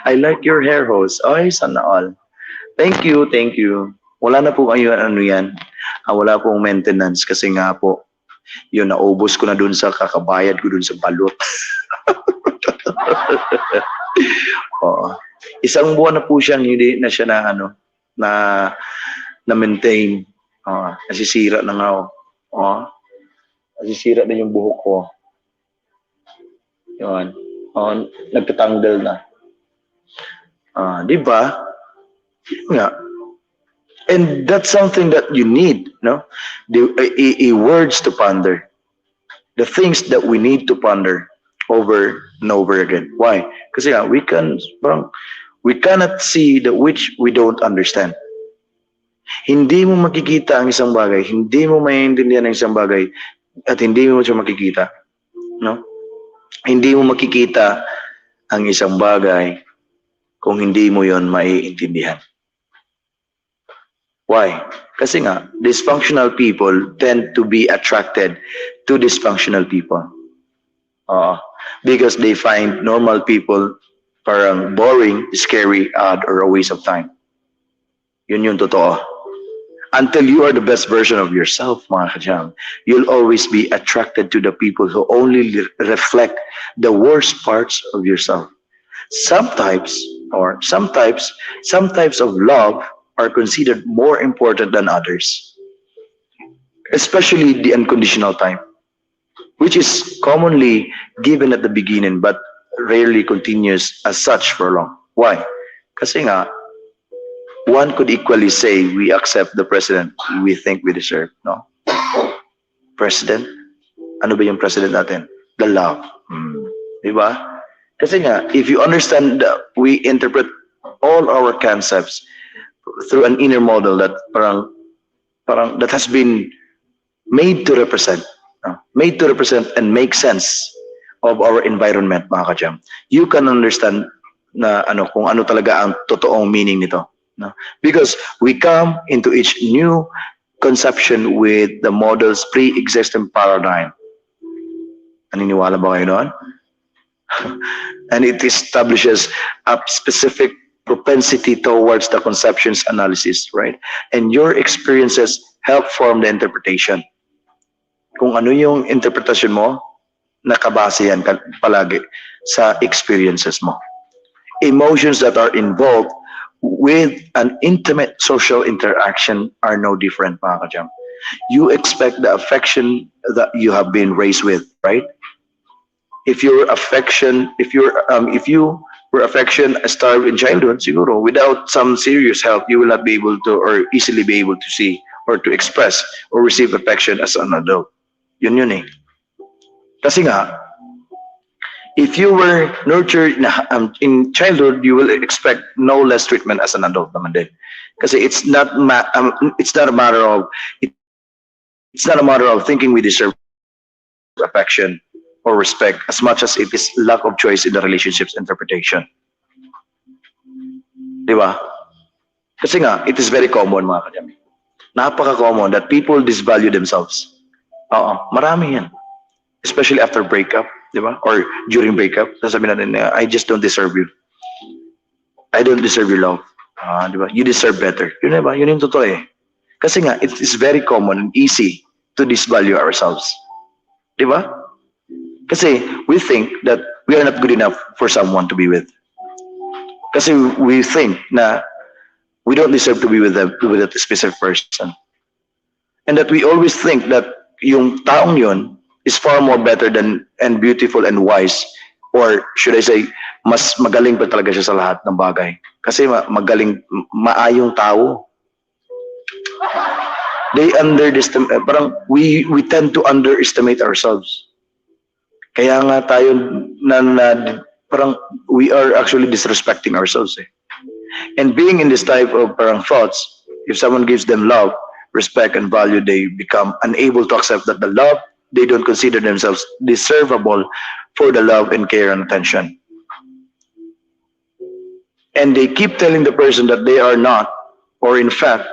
I like your hair, host. Ay, sana all. Thank you, thank you. Wala na po kayo yan. Wala pong maintenance kasi nga po, yun, naubos ko na dun sa kakabayad ko dun sa balot. Oo. Isang buwan na po siyang hindi na siya na maintain. Nasisira na nga ako. Nasisira na yung buhok ko. Yun. Nagtatanggal na. Di ba? Yeah. And that's something that you need, no? Words to ponder. The things that we need to ponder over and over again. Why? Kasi we cannot see that which we don't understand. Hindi mo makikita ang isang bagay, hindi mo maiintindihan ang isang bagay, at hindi mo siya makikita. No? Hindi mo makikita ang isang bagay kung hindi mo yon maiintindihan. Why? Kasi nga, dysfunctional people tend to be attracted to dysfunctional people. Because they find normal people parang boring, scary, odd, or a waste of time. Yun yung totoo. Until you are the best version of yourself, mga kajam, you'll always be attracted to the people who only reflect the worst parts of yourself. Some types of love are considered more important than others, especially the unconditional type, which is commonly given at the beginning but rarely continues as such for long. Why? Kasi nga, one could equally say we accept the president we think we deserve, no? President? Ano ba yung president natin? The love. Diba? Kasi nga, if you understand that we interpret all our concepts through an inner model that parang that has been made to represent and make sense of our environment, mga kajam, you can understand na kung ano talaga ang totoong meaning nito. No? Because we come into each new conception with the model's pre-existing paradigm. Naniniwala ba kayo noon? And it establishes a specific propensity towards the conception's analysis, right? And your experiences help form the interpretation. Kung ano yung interpretation mo, nakabase yan palagi sa experiences mo. Emotions that are involved with an intimate social interaction are no different, mga kajam. You expect the affection that you have been raised with, right? If you were affection starved in childhood, siguro, without some serious help, you will not be able to or easily be able to see or to express or receive affection as an adult. Yun eh. Kasi nga, if you were nurtured in childhood, you will expect no less treatment as an adult naman din. Kasi it's not a matter of it's not a matter of thinking we deserve affection or respect as much as it is lack of choice in the relationship's interpretation. Di ba? Kasi nga, it is very common mga kanyami. Napaka-common that people disvalue themselves. Oo, marami yan. Especially after breakup, di ba? Or during breakup, sasabihin natin, I just don't deserve you. I don't deserve your love. Di ba? You deserve better. Yun ba? Yun yung totoo eh. Kasi nga, it is very common and easy to disvalue ourselves. Di ba? Kasi we think that we are not good enough for someone to be with. Kasi we think na we don't deserve to be with that specific person. And that we always think that yung taong yun is far more better than and beautiful and wise, or should I say mas magaling pa talaga siya sa lahat ng bagay. Kasi magaling, maayong tao. They underestimate, parang we tend to underestimate ourselves. Kaya nga tayo parang we are actually disrespecting ourselves eh. And being in this type of parang thoughts, if someone gives them love, respect, and value, they become unable to accept that the love, they don't consider themselves deservable for the love and care and attention. And they keep telling the person that they are not, or in fact,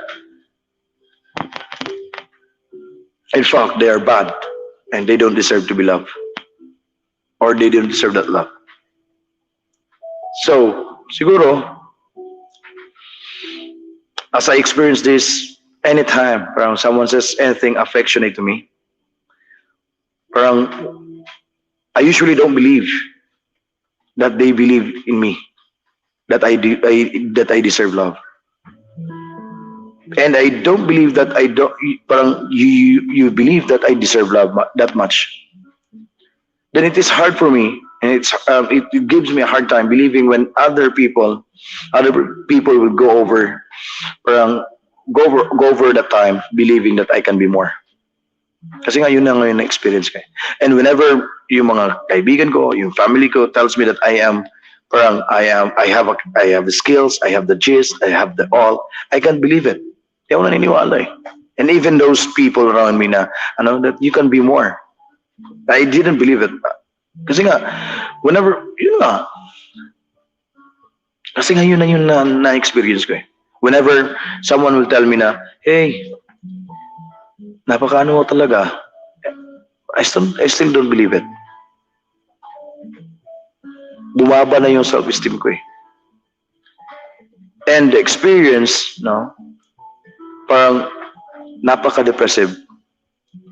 they are bad, and they don't deserve to be loved, or they don't deserve that love. So, siguro, as I experience this, anytime parang someone says anything affectionate to me, parang I usually don't believe that they believe in me, that I deserve love. And I don't believe that I don't parang you believe that I deserve love that much. Then it is hard for me, and it gives me a hard time believing when other people will go over the time believing that I can be more. Kasi nga yun na ngayon na experience ko. And whenever yung mga kaibigan ko, yung family ko tells me that I have the skills, I have the gist, I have the all, I can't believe it. Di ako naniniwala eh. And even those people around me na, that you can be more. I didn't believe it. Kasi nga, kasi nga yun na yun na-experience ko eh. Whenever someone will tell me na, hey, napakaano mo talaga, I still don't believe it. Bumaba na yung self-esteem ko eh. And the experience, parang napaka-depressive.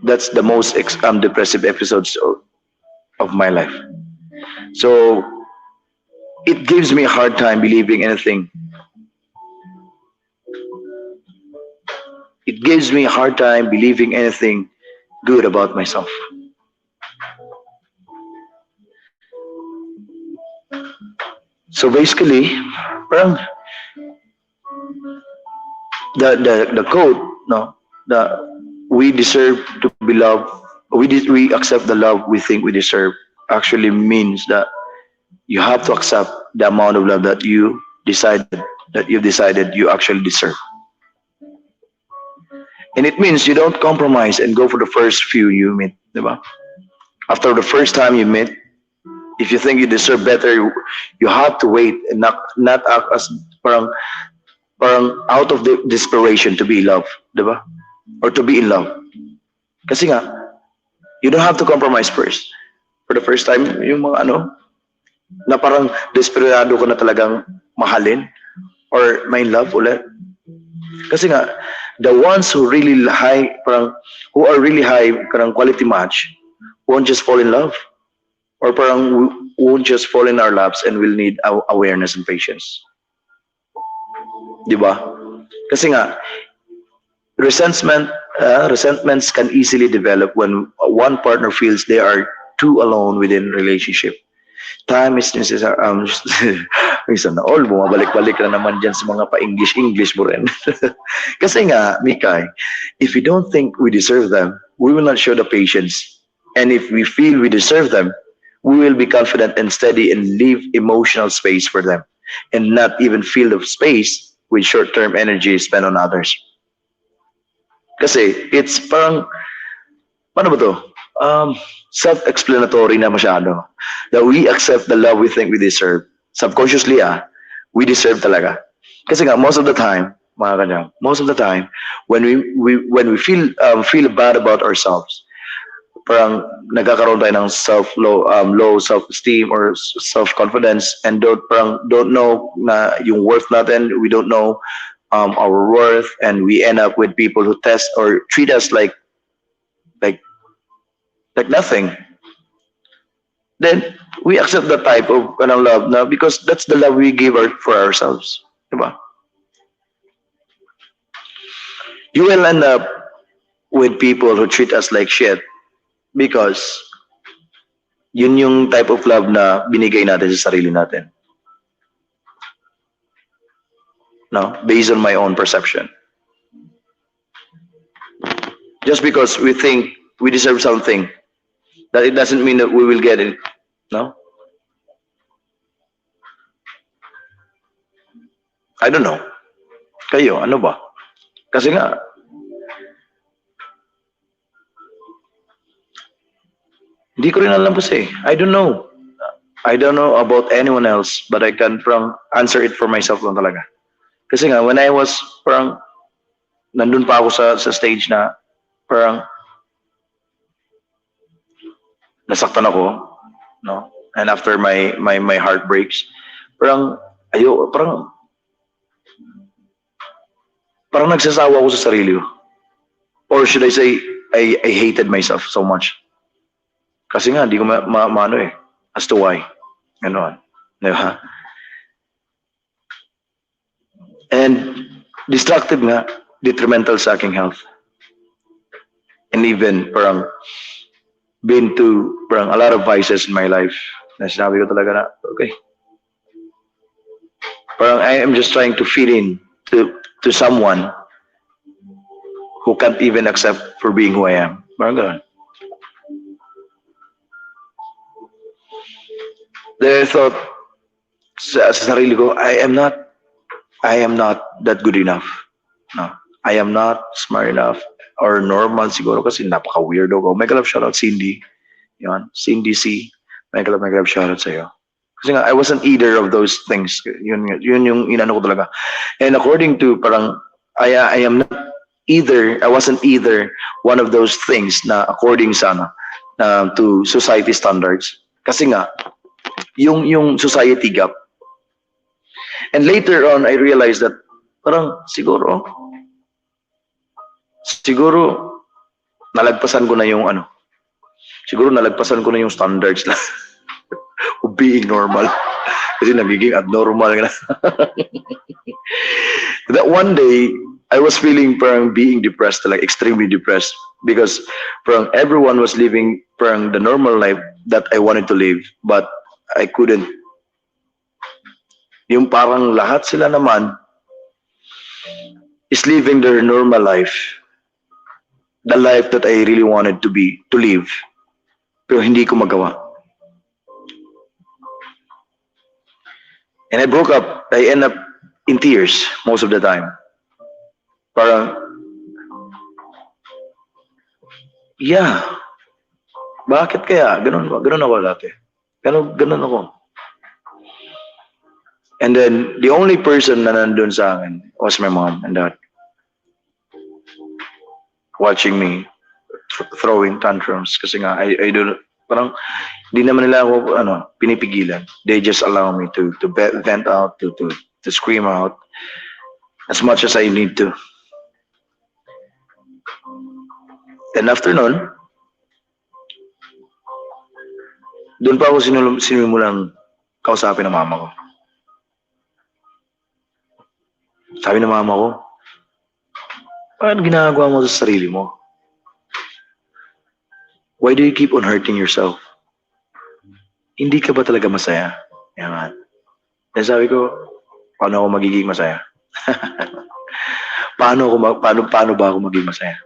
That's the most depressive episodes of my life. So, it gives me a hard time believing anything. It gives me a hard time believing anything good about myself. So basically, parang the quote, that we deserve to be loved, we accept the love we think we deserve, actually means that you have to accept the amount of love that you've decided you actually deserve. And it means you don't compromise and go for the first few you meet, diba? After the first time you meet, if you think you deserve better, you have to wait and not act as parang out of the desperation to be in love, diba? Or to be in love. Kasi nga, you don't have to compromise first. For the first time, yung mga na parang desperado ko na talagang mahalin or may love ulit. Kasi nga, the ones who really high, who are really high, quality match, won't just fall in love, or won't just fall in our laps and will need awareness and patience. Diba? Kasi nga, resentments can easily develop when one partner feels they are too alone within relationship. Time is necessary. Minsan na all, bumabalik-balik na naman dyan sa mga pa-English mo rin. Kasi nga, Mikay, if we don't think we deserve them, we will not show the patience. And if we feel we deserve them, we will be confident and steady and leave emotional space for them, and not even feel the space with short-term energy spent on others. Kasi it's parang, paano ba to? Self-explanatory na masyado. That we accept the love we think we deserve. Subconsciously, we deserve talaga. Kasi nga, most of the time, mga kanyang, most of the time, when we feel bad about ourselves, parang nagkakaroon tayo ng low self-esteem or self-confidence, and don't know na yung worth natin. We don't know our worth, and we end up with people who test or treat us like like nothing. Then we accept that type of love na, because that's the love we give for ourselves, diba? You will end up with people who treat us like shit, because yun yung type of love na binigay natin sa sarili natin. No, based on my own perception. Just because we think we deserve something, that it doesn't mean that we will get it. No? I don't know. Kayo, ano ba? Kasi nga, hindi ko rin alam kasi. I don't know. I don't know about anyone else, but I can answer it for myself lang talaga. Kasi nga, when I was nandun pa ako sa stage na parang nasaktan ako, no? And after my heart breaks, parang nagsasawa ako sa sarili ko. Or should I say, I hated myself so much. Kasi nga, hindi ko maano as to why. Ganon. Diba? And destructive nga, detrimental sa aking health. And even been to a lot of vices in my life na sinabi ko talaga na, okay. I am just trying to fit in to someone who can't even accept for being who I am. Parang ganun. Then I thought sa sarili ko, I am not that good enough. No. I am not smart enough or normal siguro kasi napaka-weirdo ko. Mega love shoutout Cindy. Yan, Cindy C. Mega love shoutout sa'yo. Kasi nga, I wasn't either of those things. Yun yung inano ko talaga. And according to I wasn't either one of those things na according to society standards. Kasi nga, yung society gap. And later on, I realized that siguro nalagpasan ko na yung standards na of being normal. Kasi nagiging abnormal na. That one day, I was feeling being depressed, like extremely depressed, because everyone was living the normal life that I wanted to live, but I couldn't. Yung lahat sila naman is living their normal life, the life that I really wanted to live, pero hindi ko magawa. And I broke up. I end up in tears most of the time. Yeah, bakit kaya? Ganun ako dati. Ganun ako. And then, the only person na nandun sa akin was my mom and dad. Watching me throwing tantrums. Kasi nga, I don't, di naman nila ako, pinipigilan. They just allow me to vent out, to scream out as much as I need to. And after nun, doon pa ako sinimulang kausapin ng mama ko. Sabi ng mama ko, paano ginagawa mo sa sarili mo? Why do you keep on hurting yourself? Hindi ka ba talaga masaya? Yan. Then sabi ko, paano ako magiging masaya? paano ba ako magiging masaya?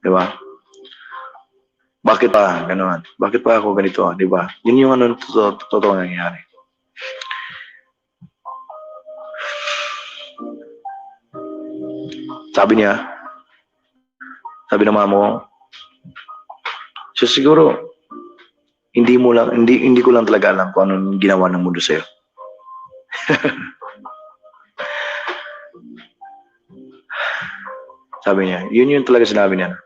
Diba? Bakit pa gano'n? Bakit pa ako ganito? Diba? Yun yung totoo nangyayari. Sabi niya, sabi ng mama ko, so siguro, hindi ko lang talaga alam kung anong ginawa ng mundo sa'yo. Sabi niya, yun yung talaga sinabi niya.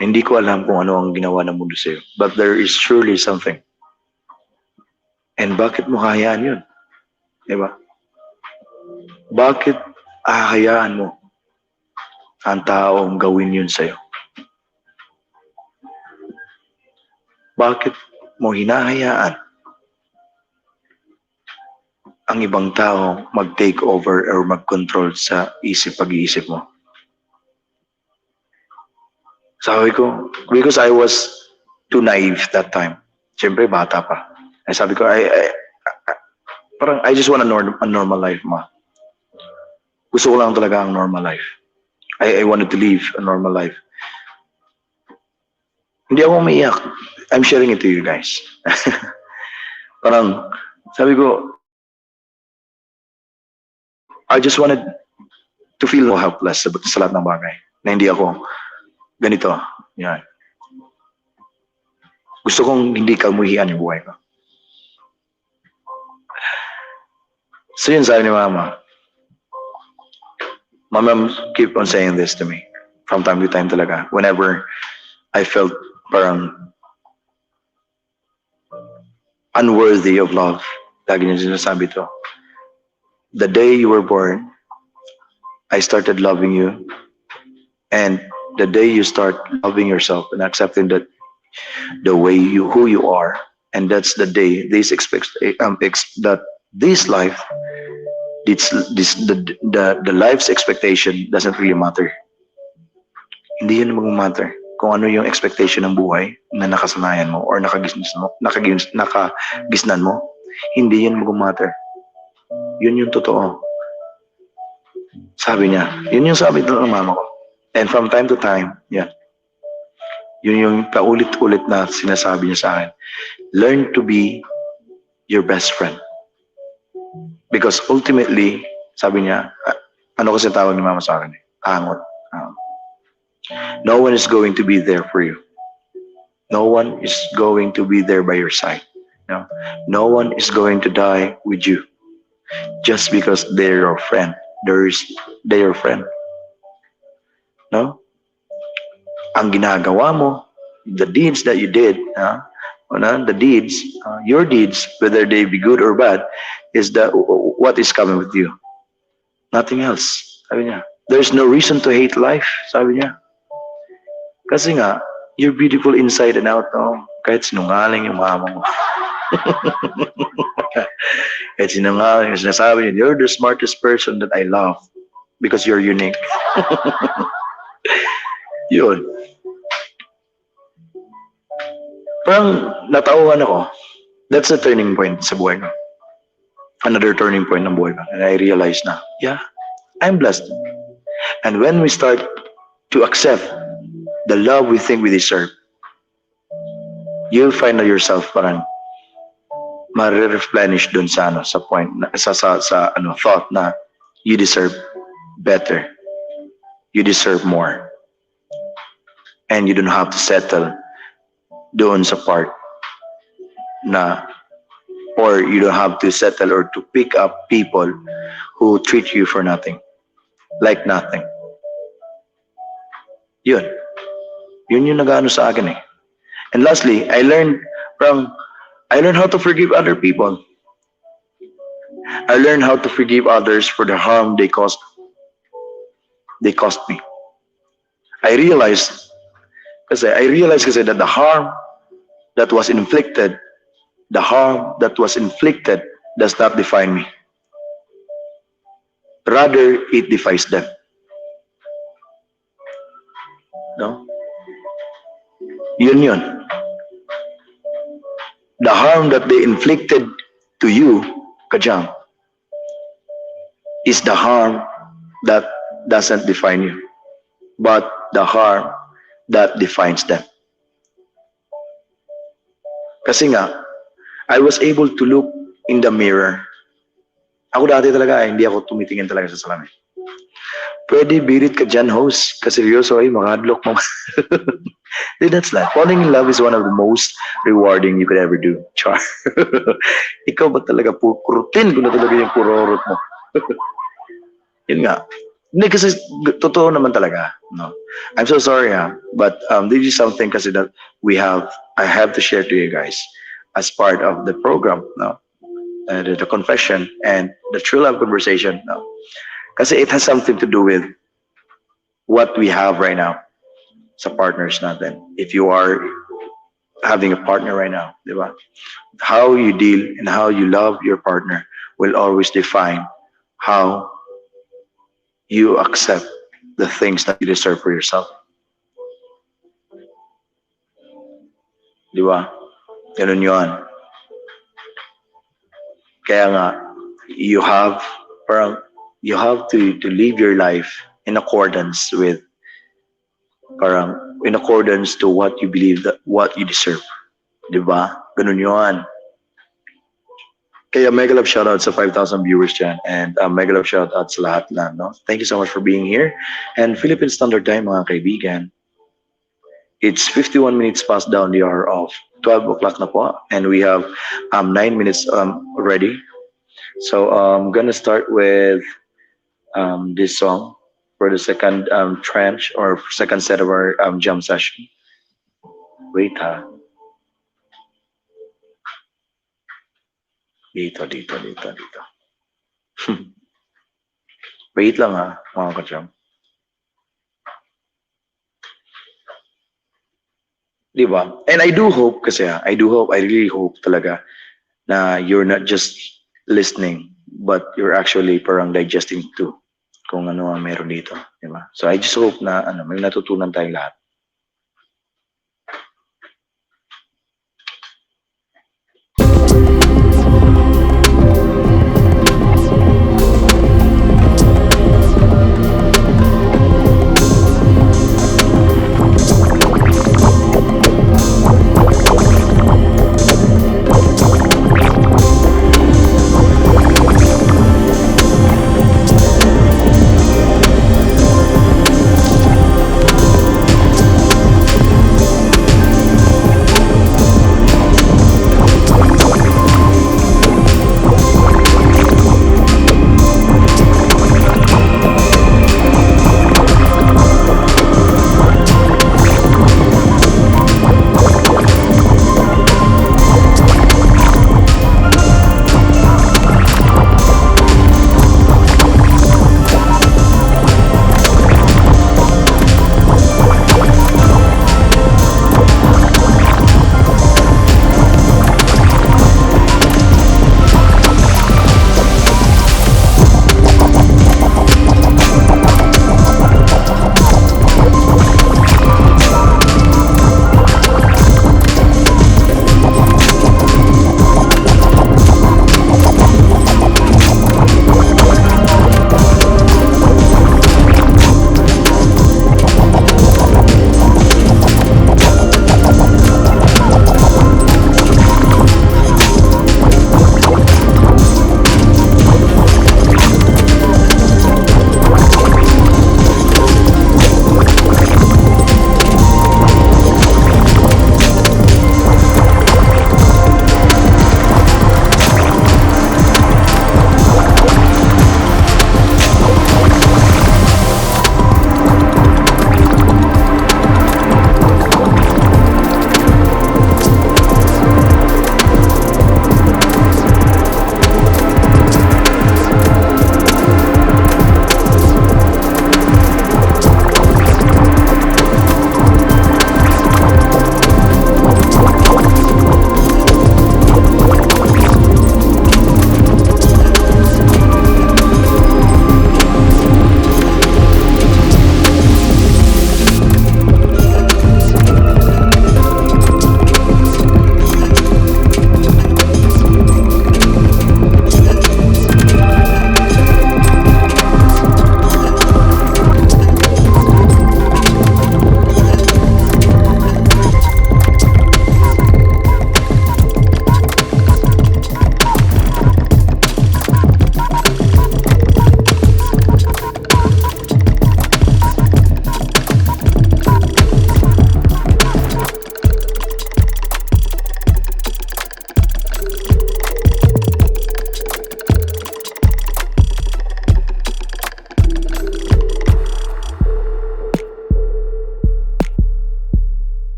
Hindi ko alam kung ano ang ginawa ng mundo sa'yo. But there is surely something. And bakit mo hahayaan yun? Diba? Bakit hahayaan mo ang taong gawin yun sa'yo? Bakit mo hinahayaan ang ibang tao mag-take over or mag-control sa pag-iisip mo? Sabi ko, because I was too naive that time. Siyempre, bata pa. Ay sabi ko, parang I just want a normal life, ma. Gusto ko lang talaga ang normal life. I wanted to live a normal life. Hindi ako umiiyak. I'm sharing it to you guys. Parang, sabi ko, I just wanted to feel helpless sa lahat ng bagay. Na hindi ako ganito. Yan. Gusto kong hindi kamuhian yung buhay ko. So yun sabi ni Mama. Mama keep on saying this to me. From time to time talaga. Whenever I felt parang unworthy of love. Lagi niya sinasabi to. The day you were born, I started loving you. And the day you start loving yourself and accepting that the way who you are, and that's the day that this life, the life's expectation doesn't really matter. Hindi yun mag-matter kung ano yung expectation ng buhay na nakasanayan mo or nakagisnan mo. Hindi yun mag-matter. Yun yung totoo. Sabi niya, yun yung sabi ng mama ko. And from time to time, yeah, yun yung paulit-ulit na sinasabi niya sa akin. Learn to be your best friend. Because ultimately, sabi niya, ano kasi tawag ni mama sa akin? Angot. No one is going to be there for you. No one is going to be there by your side. No one is going to die with you just because they're your friend. They're your friend. No? Ang ginagawa mo, the deeds that you did, the deeds, your deeds, whether they be good or bad, is what is coming with you. Nothing else. Sabi niya, there's no reason to hate life. Sabi niya. Kasi nga, you're beautiful inside and out, no? Kahit sinungaling yung mama mo. Kahit sinungaling, sinasabi niya, you're the smartest person that I love because you're unique. Yun. Parang natauhan ako. That's a turning point sa buhay ko. Another turning point ng buhay ko. And I realized na, yeah, I'm blessed. And when we start to accept the love we think we deserve, you'll find yourself parang ma-replenish dun sa point, sa thought na you deserve better. You deserve more. And you don't have to settle doon sa part na, or you don't have to settle or to pick up people who treat you for nothing. Like nothing. Yun. Yun yung nag-ano sa akin eh. And lastly, I learned how to forgive other people. I learned how to forgive others for the harm they caused me. I realized kasi that the harm that was inflicted does not define me. Rather, it defies them. No? Yun. The harm that they inflicted to you, Kajang, is the harm that doesn't define you, but the harm that defines them. Kasi nga, I was able to look in the mirror. Ako dati talaga, hindi ako tumitingin talaga sa salamin. Pwede birit ka dyan, host. Kasi seryoso ay makadlock mo. Dude, that's life. Falling in love is one of the most rewarding you could ever do. Char. Ikaw ba talaga kurutin ko na talaga yung kurorot mo? Yun nga. Hindi kasi totoo naman talaga. No. I'm so sorry but this is something kasi that I have to share to you guys as part of the program. No. The confession and the true love conversation. No. Kasi it has something to do with what we have right now sa partners natin. If you are having a partner right now, di ba? How you deal and how you love your partner will always define how you accept the things that you deserve for yourself. Di ba? Ganun yun. Kaya nga, parang, you have to live your life in accordance with, parang, in accordance to what you believe, that what you deserve. Di ba? Ganun yun. Kaya mega love shoutout sa 5,000 viewers dyan, and mega love shoutout sa lahat na, no? Thank you so much for being here. And Philippine Standard Time, mga kaibigan, it's 51 minutes past down the hour of 12 o'clock na po, and we have 9 minutes already. So I'm gonna start with this song for the second tranche or second set of our jam session. Wait ha. Dito. Wait lang ha, mga ka-jam. Di ba? And I do hope kasi I really hope talaga na you're not just listening, but you're actually parang digesting too kung ano ang meron dito. Di ba? So I just hope na may natutunan tayong lahat.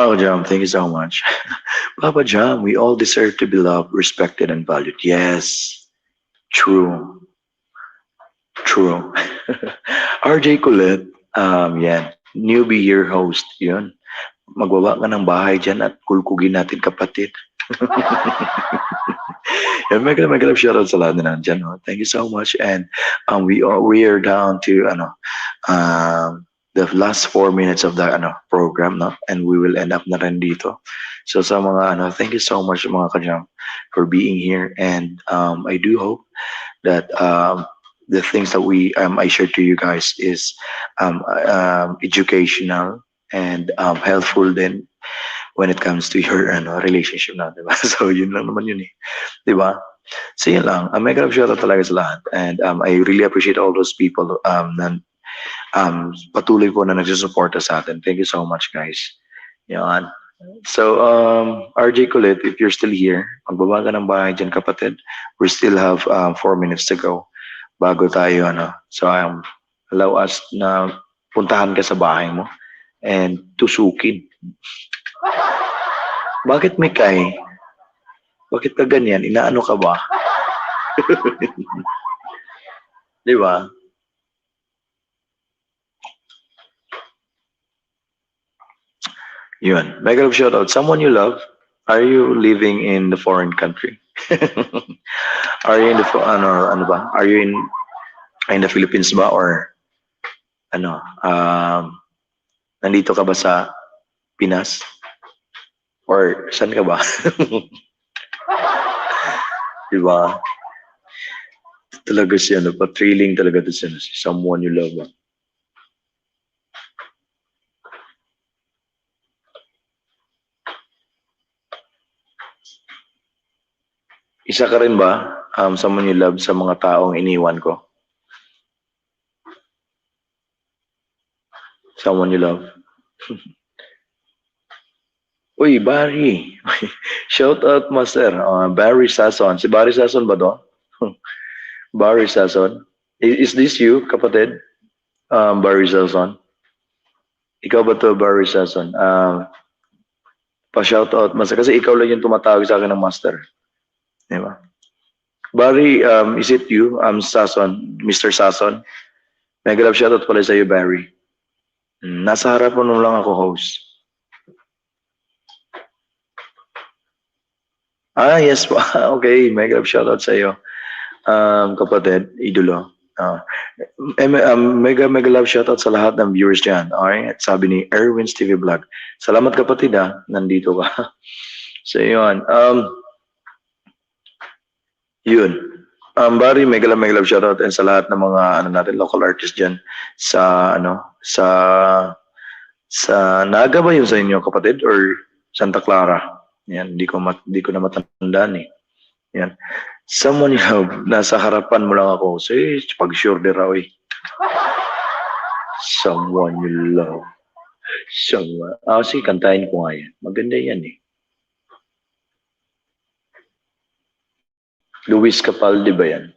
Wow, Jam, thank you so much. Papa Jam, we all deserve to be loved, respected, and valued. Yes, true, true. RJ Kulit, yan, newbie year host, yun. Magbaba ka ng bahay dyan at kulkugin natin kapatid. Yeah, mega love shoutout sa lahat na nandyan. No? Thank you so much. And we are down to the last 4 minutes of the program, no? And we will end up na rin dito. So sa mga thank you so much mga kajam for being here. And I do hope that the things that I shared to you guys is educational and helpful then when it comes to your relationship na, diba? So yun lang naman yun eh. 'Di ba? So yun lang. Mega love shoutout talaga sa lahat. And I really appreciate all those people na patuloy po na nagsusuporta sa atin. Thank you so much, guys. Yan. So, RJ Kulit, if you're still here, magbaba ka ng bahay dyan, kapatid. We still have 4 minutes to go bago tayo, So, allow us na puntahan ka sa bahay mo and tusukin. Bakit may kay? Bakit ka ganyan? Inaano ka ba? Di ba? Yun. Mega love shoutout. Someone you love, are you living in the foreign country? Are you in the, ano ba? Are you in the Philippines ba? Or, nandito ka ba sa Pinas? Or, saan ka ba? Diba? Talaga siya, pa-thrilling talaga to siya. Someone you love. Ba? Isa ka rin ba, someone you love sa mga taong iniwan ko? Someone you love? Uy, Barry. Shout out, Master. Barry Sason. Si Barry Sason ba to? Barry Sason. Is this you, kapatid? Barry Sason. Ikaw ba to, Barry Sason? Pa-shout out, Master. Kasi ikaw lang yung tumatawag sa akin ng Master. Di ba? Barry, is it you? Sason, Mr. Sason. Mega love shoutout pala sa iyo, Barry. Nasa harap mo nung lang ako host. Yes po. Okay, mega love shoutout sa iyo. Kapatid, idolo. Mega love shoutout sa lahat ng viewers dyan. Alright, sabi ni Erwin's TV Vlog. Salamat kapatid nandito ka. So yun. Yun. Barry, mega love shoutout and sa lahat ng mga natin local artists diyan sa sa Naga ba yun sa inyo kapatid or Santa Clara? Yan, di ko na matandaan eh. Yan. Someone you love, nasa harapan mo lang ako. So, pag sure de raw eh. Someone you love. Someone. Sige, kantahin ko nga yan. Maganda yan eh. Luis Capaldi ba yan?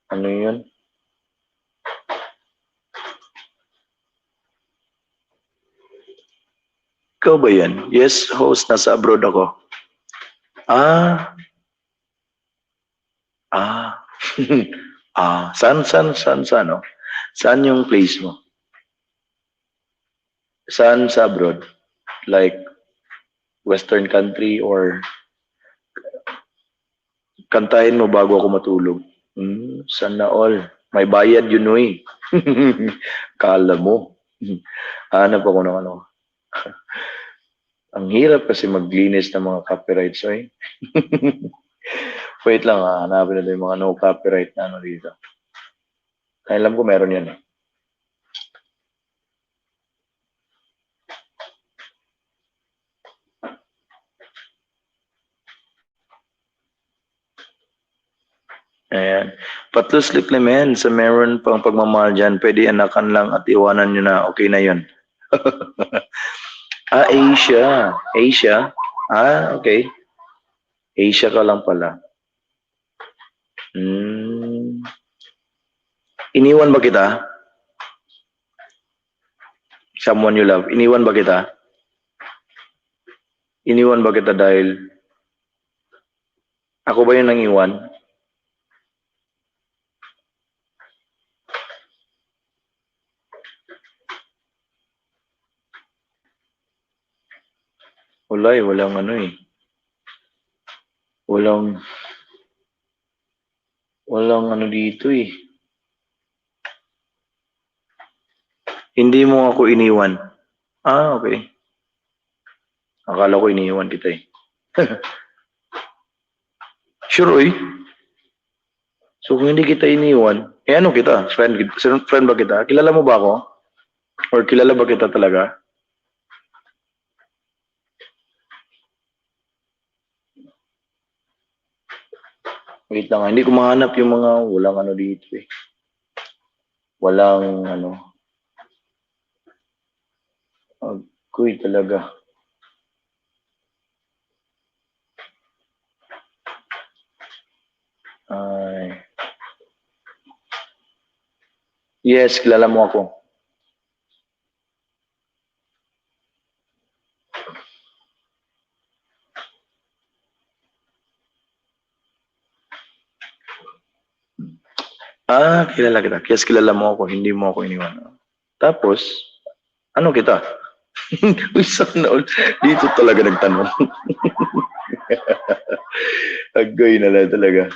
Ano yun? Ikaw ba yan? Yes, host. Nasa abroad ako. Saan, no? Saan yung place mo? Saan sa abroad? Like, Western country or kantahin mo bago ako matulog? Sana all. May bayad yun eh. Kala mo. Hanap ako ng ano. Ang hirap kasi maglinis ng mga copyrights eh. Wait lang hanapin natin yung mga no copyright na ano dito. Alam ko meron yan eh. Ayan. Patlus Liplimen, sa meron pang pagmamahal dyan, pwede anakan lang at iwanan nyo na, okay na yun. Asia. Asia? Okay. Asia ka lang pala. Iniwan ba kita? Someone you love. Iniwan ba kita? Iniwan ba kita dahil ako ba yung nangiwan? Wala eh, walang ano eh. Walang, walang ano dito eh. Hindi mo ako iniwan. Ah, okay. Akala ko iniwan kita eh. Sure eh. So kung hindi kita iniwan, eh ano kita? Friend ba kita? Kilala mo ba ako? Or kilala ba kita talaga? Wait lang, hindi ko mahanap yung mga walang ano dito eh. Walang ano. Agoy talaga. Ay. Yes, kilala mo ako. Ah, kilala kita. Yes, kilala mo ako. Hindi mo ako iniwan. Tapos, ano kita? Uy, sana all. Dito talaga nagtanong. Agoy na lang talaga.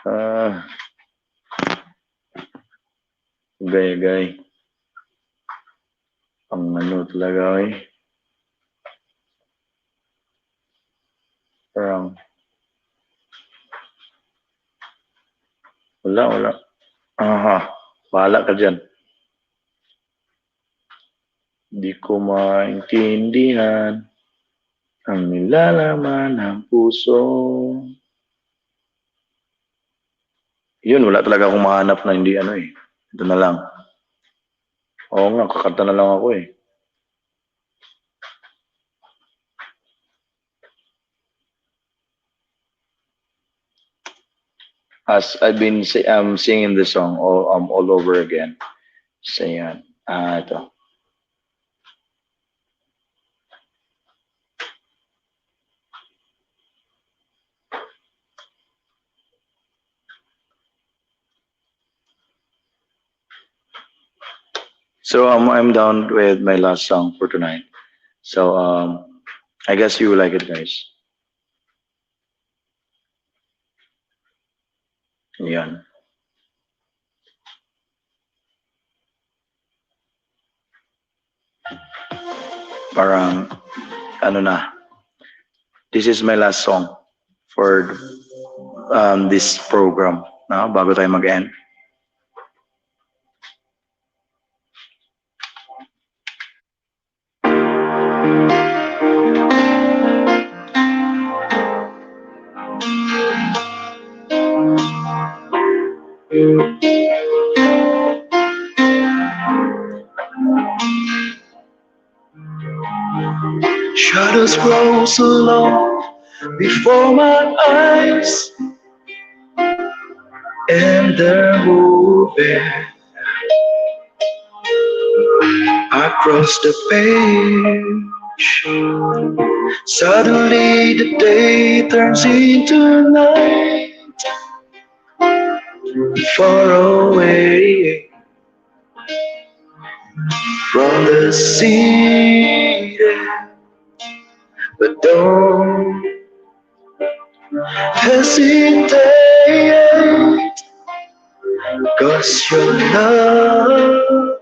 Ah, agay. Ang ano talaga eh. Parang, wala. Aha, bahala ka dyan. Di ko maintindihan ang nilalaman ng puso. Yun, wala talaga akong mahanap na hindi ano eh. Ito na lang. Oo nga, kakanta na lang ako eh. As I've been singing the song all over again. So yan. Ito. So I'm down with my last song for tonight. So I guess you will like it, guys. Yan. Parang ano na. This is my last song for this program. No? Bago tayo mag-end. Shadows grow so long before my eyes, and they're moving across the page. Suddenly the day turns into night, far away from the city. But don't hesitate, 'cause your love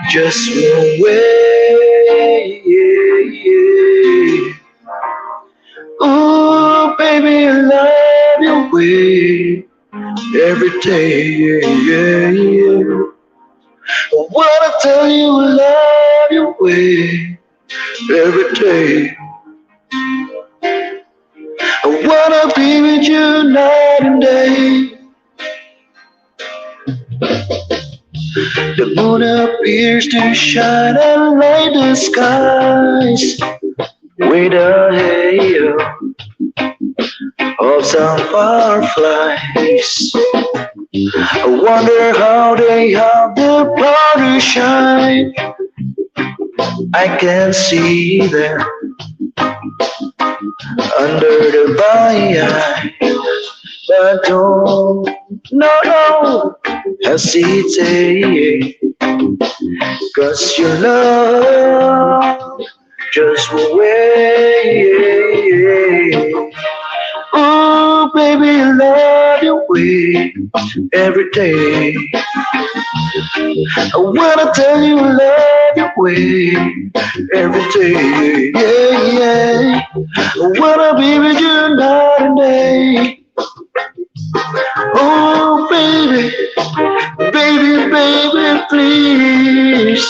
just won't wait. Oh, baby, I love your way every day. I wanna tell you I love your way every day. I wanna be with you night and day. The moon appears to shine and light the skies with a halo of some fireflies. I wonder how they have the power to shine. I can see them under the by, but don't, no, hesitate, 'cause your love just will wait. Oh, baby, I love your way every day. I wanna tell you I love your way every day. Yeah, yeah. I wanna be with you night and day. Oh, baby, baby, baby, please.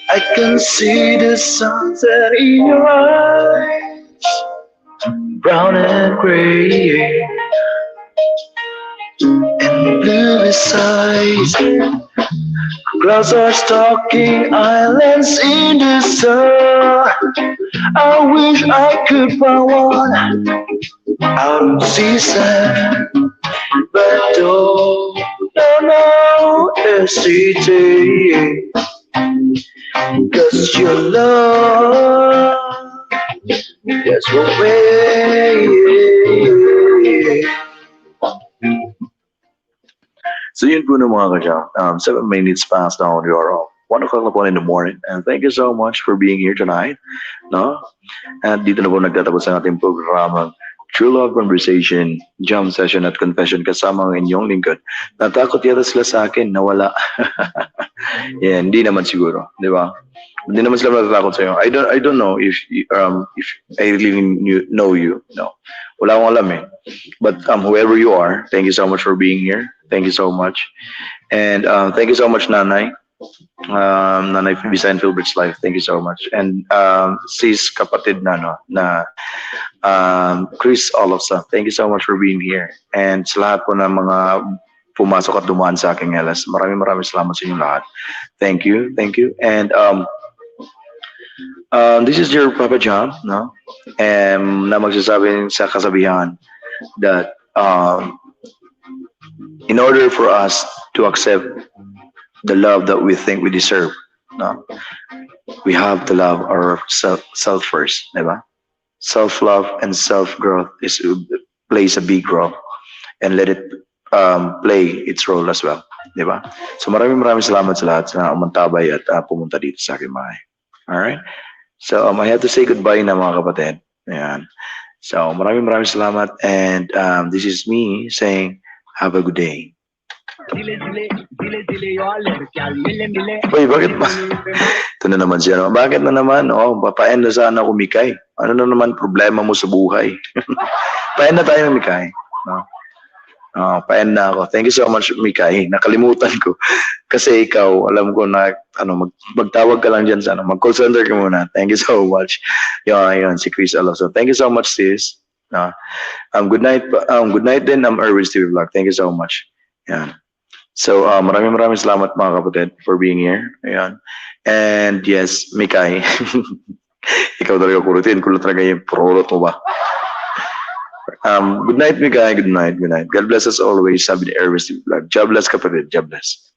I can see the sunset in your eyes, brown and gray, and blue beside. Clouds are stalking islands in the sun. I wish I could find one out of season, but don't hesitate, 'cause your love just will wait. So yun po na mga kasya. 7 minutes past now on your 1 o'clock na po in the morning. And thank you so much for being here tonight. No? At dito na po nagtatapos ang ating programang True Love Conversation, Jam Session at Confession kasama ang inyong lingkod. Natakot yata sila sa akin na wala. Yeah, hindi naman siguro, di ba? Hindi naman sila matatakot sa iyo. I don't know if I really know you. No. Wala akong alam eh. But whoever you are, thank you so much for being here. Thank you so much. And thank you so much, Nanay. Nanay Vicente Philbrick's life. Thank you so much. And sis kapatid na, no, na Chris Olofsa. Thank you so much for being here. And sa lahat po ng mga pumasok at dumaan sa aking LS. Maraming salamat sa inyo lahat. Thank you. Thank you. And this is your Papa John, no? Na magsasabi sa kasabihan that in order for us to accept the love that we think we deserve, no, we have to love ourself first, diba? Self-love and self-growth plays a big role, and let it play its role as well, diba? So maraming salamat sa lahat na umantabay at pumunta dito sa aking bahay. Alright? So I have to say goodbye na mga kapatid. Ayan. So maraming salamat, and this is me saying have a good day. Uy, bakit ba? Ito na naman siya. No? Bakit na naman? Oh, papaend na sana ako, Mikay. Ano na naman problema mo sa buhay? Paend na tayo, Mikay. No? Oh, paend na ako. Thank you so much, Mikay. Nakalimutan ko. Kasi ikaw, alam ko na magtawag ka lang dyan sana. Mag-call center ka muna. Thank you so much. Yun, si Chris Alonso. Thank you so much, sis. Good night. Good night din. Erwin's TV Vlog. Thank you so much. Yan. So, maraming salamat mga kapatid for being here. Ayan. And yes, Mikay. Ikaw talaga kurutin. Kulo talaga yung prolot mo ba? Good night, Mikay. Good night. God bless us always. Sabi ni Erwin's TV Vlog. God bless kapatid. God bless.